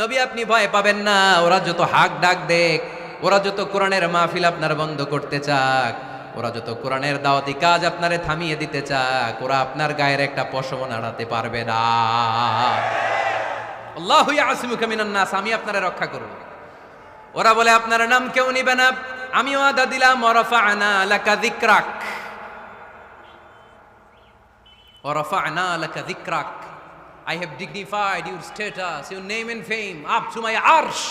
নবী আপনি ভয় পাবেন না, ওরা যত হাক ডাক দেখ, ওরা যত কোরআনের মাহফিল আপনার বন্ধ করতে চাক, ওরা যত কোরআনের দাওয়াতি কাজ আপনারে থামিয়ে দিতে চাক, ওরা আপনার গায়ের একটা পশমও নাড়াতে পারবে না। আল্লাহু ইয়াসিমুকা মিনান নাস, আমি আপনারে রক্ষা করব। ওরা বলে আপনার নাম কেউ নিবে না, আমি ওয়াদা দিলাম, ওয়ারাফা'না লাকা যিকরাক, ওয়ারাফা'না লাকা যিকরাক, I have dignified your status, your name and fame up to my arsh,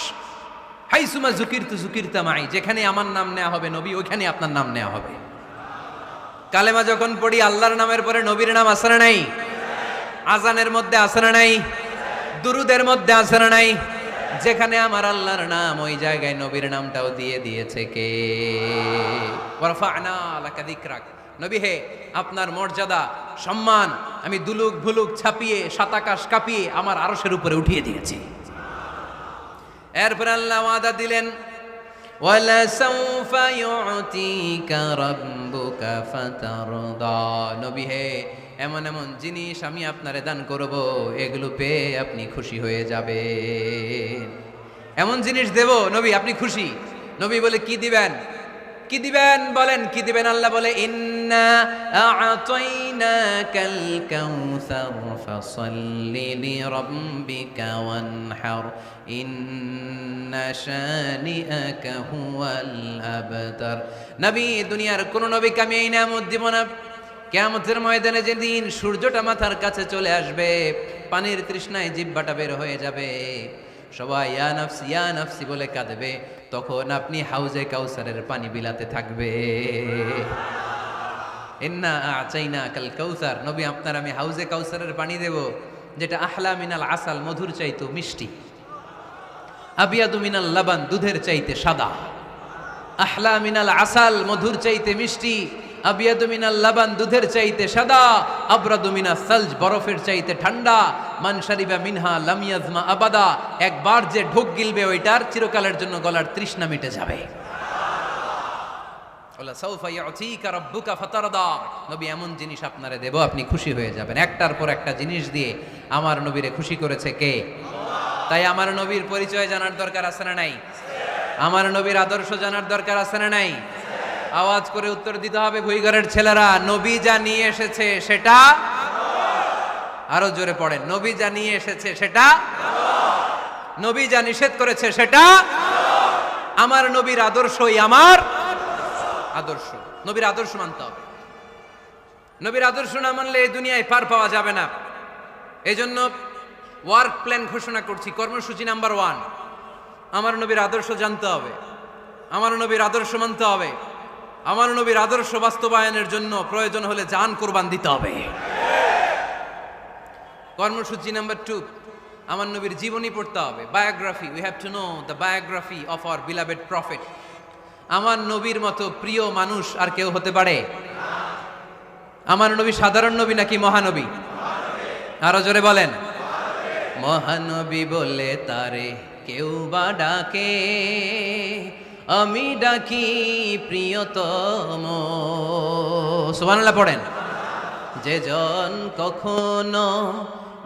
হাইসুমা যুকিরতু যুকিরতা মাই, যেখানে আমার নাম নেওয়া হবে নবী ওইখানে আপনার নাম নেওয়া হবে। কালেমা যখন পড়ি আল্লাহর নামের পরে নবীর নাম আছে না নাই? আজানের মধ্যে আছে না নাই? দুরুদের মধ্যে আছে না নাই? যেখানে আমার আল্লাহর নাম ওই জায়গায় নবীর নামটাও দিয়ে দিয়েছে কে? ওয়ারফা'না লাকা যিকরাক, নবী হে আপনার মর্যাদা সম্মান আমি দুলুক ভুলুক ছাপিয়ে সাত আকাশ কাঁপিয়ে আমার আরশের উপরে উঠিয়ে দিয়েছি। এরপর আল্লাহ ওয়াদা দিলেন, ওয়ালা সাউফা ইউতিকা রাব্বুকা ফাতারদা, নবী হে এমন এমন জিনিস আমি আপনারে দান করব, এগুলো পেয়ে আপনি খুশি হয়ে যাবেন। এমন জিনিস দেব নবী আপনি খুশি। নবী বলে কি দিবেন? কি দিবেন বলেন, কি দিবেন? আল্লাহ বলে, ইন্না আ'তাইনাকাল কাউসার ফাসাল্লি লিরাব্বিকা ওয়ানহার ইন্না শানিআকা হুয়াল আবতার। নবী দুনিয়ার কোন নবীকে আমি এই নিয়ামত দিব না। কিয়ামতের ময়দানে যেদিন সূর্যটা মাথার কাছে চলে আসবে, পানির তৃষ্ণায় জিহ্বাটা বের হয়ে যাবে, সবাই ইয়া নাফসি ইয়া নাফসি বলে কাঁদবে, তখন আপনি হাউজে কাউসারের পানি বিলাতে থাকবে। ইন্না আ'তাইনাকাল কাউসার, নবী আপনার আমি হাউজে কাউসারের পানি দেব, যেটা আহলা মিনাল আসাল, মধুর চাইতে মিষ্টি, আবিয়াদু মিনাল লাবান, দুধের চাইতে সাদা। আহলা মিনাল আসাল, মধুর চাইতে মিষ্টি, আবিয়াদু মিনাল লাবান, দুধের চাইতে সাদা, আবরাদু মিনাস সালজ, বরফের চাইতে ঠান্ডা, মান শারিবা মিনহা লাম ইয়াজমা আবাদা, একবার যে ঢোক গিলবে ওইটার চিরকালের জন্য গলার তৃষ্ণা মিটে যাবে। ওয়ালা সাউফা ইউতিকা রাব্বুকা ফাতারদা, নবী এমন জিনিস আপনারে দেব আপনি খুশি হয়ে যাবেন। একটার পর একটা জিনিস দিয়ে আমার নবীরে খুশি করেছে কে? তাই আমার নবীর পরিচয় জানার দরকার আছে না নাই? আমার নবীর আদর্শ জানার দরকার আছে না নাই? আওয়াজ করে উত্তর দিতে হবে ভুইঘরের ছেলেরা, নবী যা নিয়ে এসেছে সেটা, আরো জোরে পড়েন, নবী যা নিয়ে এসেছে সেটা, নবী যা নিষেধ করেছে সেটা, আমার নবীর আদর্শই আমার আদর্শ। নবীর আদর্শ মানতে হবে। নবীর আদর্শ না মানলে এই দুনিয়ায় পার পাওয়া যাবে না। এই জন্য ওয়ার্ক প্ল্যান ঘোষণা করছি, কর্মসূচি নাম্বার 1, আমার নবীর আদর্শ জানতে হবে, আমার নবীর আদর্শ মানতে হবে। আমার নবীর আদর্শ বাস্তবায়নের জন্য প্রয়োজন হলে জান কোরবান দিতে হবে। কর্মসূচি নাম্বার 2, আমার নবীর জীবনী পড়তে হবে। Biography, we have to know the biography of our beloved prophet. আমার নবীর মতো প্রিয় মানুষ আর কেউ হতে পারে? আমার নবী সাধারণ নবী নাকি মহানবী? আরো জোরে বলেন। মহানবী বলে তারে কেউ বা ডাকে, আমি ডাকি প্রিয়তম। সুবহানাল্লাহ পড়েন। যে জন কখনো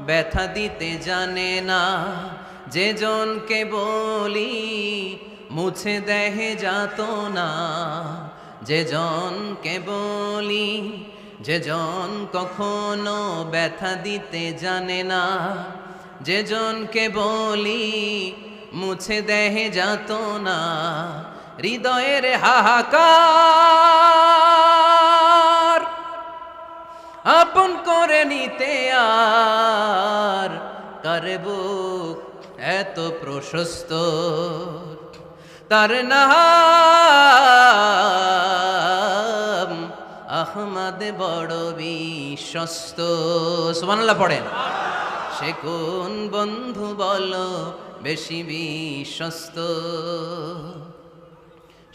ব্যথা দিতে জানে না, যে জনকে বলি মুছে দেহে যাত না, যে জনকে বলি, যে জন কখনো ব্যথা দিতে জানে না, যে জনকে বলি মুছে দেহে যাত না, হৃদয়ের হাহাকার আপন করে নিতে আর কারে বুক এত প্রশস্ত, তার নাম আহমদ বড় বিশ্বস্ত। সুবহানাল্লাহ পড়েন। সে কোন বন্ধু বলো বেশি বিশ্বস্ত,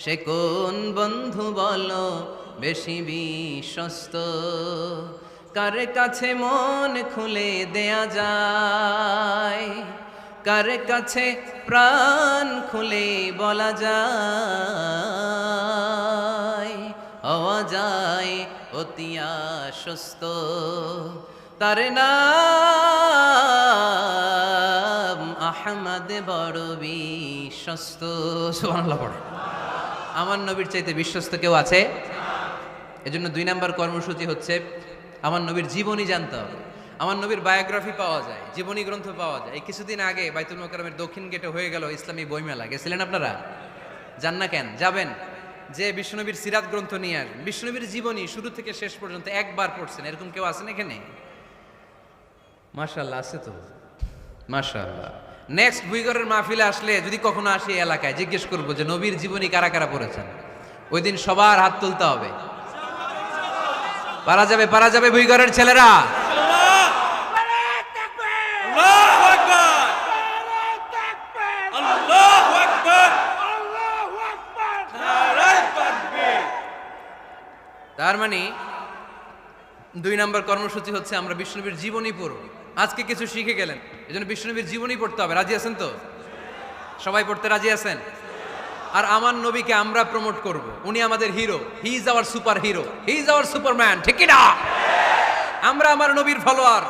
সে কোন বন্ধু বলো বেশি বিশ্বস্ত, কার কাছে মন খুলে দেয়া যায়, কার কাছে প্রাণ খুলে বলা যায়, হওয়া যায় অতি আশ্বস্ত, তার নাম আহমদ বড় বিশ্বস্ত। সুবহানাল্লাহ পড়ে। আমার নবীর চাইতে বিশ্বস্ত কেউ আছে? এজন্য 2 নাম্বার কর্মসূচি হচ্ছে আমার নবীর জীবনী জানতে হবে। আমার নবীর বায়োগ্রাফি পাওয়া যায়, জীবনী গ্রন্থ পাওয়া যায়। এই কিছুদিন আগে বাইতুল মোকাররমের দক্ষিণ গেটে হয়ে গেল ইসলামী বইমেলা। গেছিলেন আপনারা? যান না কেন? যাবেন। যে বিশ্বনবীর সিরাত গ্রন্থ নিয়ে আসবেন, বিশ্বনবীর জীবনী শুরু থেকে শেষ পর্যন্ত একবার পড়ছেন, এরকম কেউ আছেন এখানে? মাশাআল্লাহ, আছে তো, মাশাআল্লাহ। নেক্সট বুইগরের মাহফিলে আসলে যদি কখনো আসি এলাকায়, জিজ্ঞেস করবো যে নবীর জীবনী কারা কারা পড়েছেন। ওই দিন সবার হাত তুলতে হবে। পারা যাবে, পারা যাবে বুইগরের ছেলেরা? তার মানে 2 নাম্বার কর্মসূচি হচ্ছে আমরা বিশ্বনবীর জীবনী পড়ব। আজকে কিছু শিখে গেলেন, এজন্য বিশ্বনবীর জীবনী পড়তে হবে। রাজি আছেন তো? সবাই পড়তে রাজি আছেন? আর আমার নবীকে আমরা প্রমোট করব। উনি আমাদের hero, he is our super hero, he is our Superman. ঠিক কি না? আমরা আমার নবীর ফলোয়ার।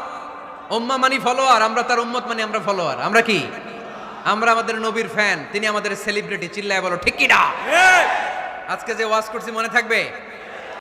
উম্মাহ মানি ফলোয়ার, আমরা তার উম্মত মানি আমরা ফলোয়ার। আমরা কি? আমরা আমাদের নবীর ফ্যান, তিনি আমাদের সেলিব্রিটি। চিল্লায় বলো ঠিক কি না? আজকে যে ওয়াজ করছি মনে থাকবে?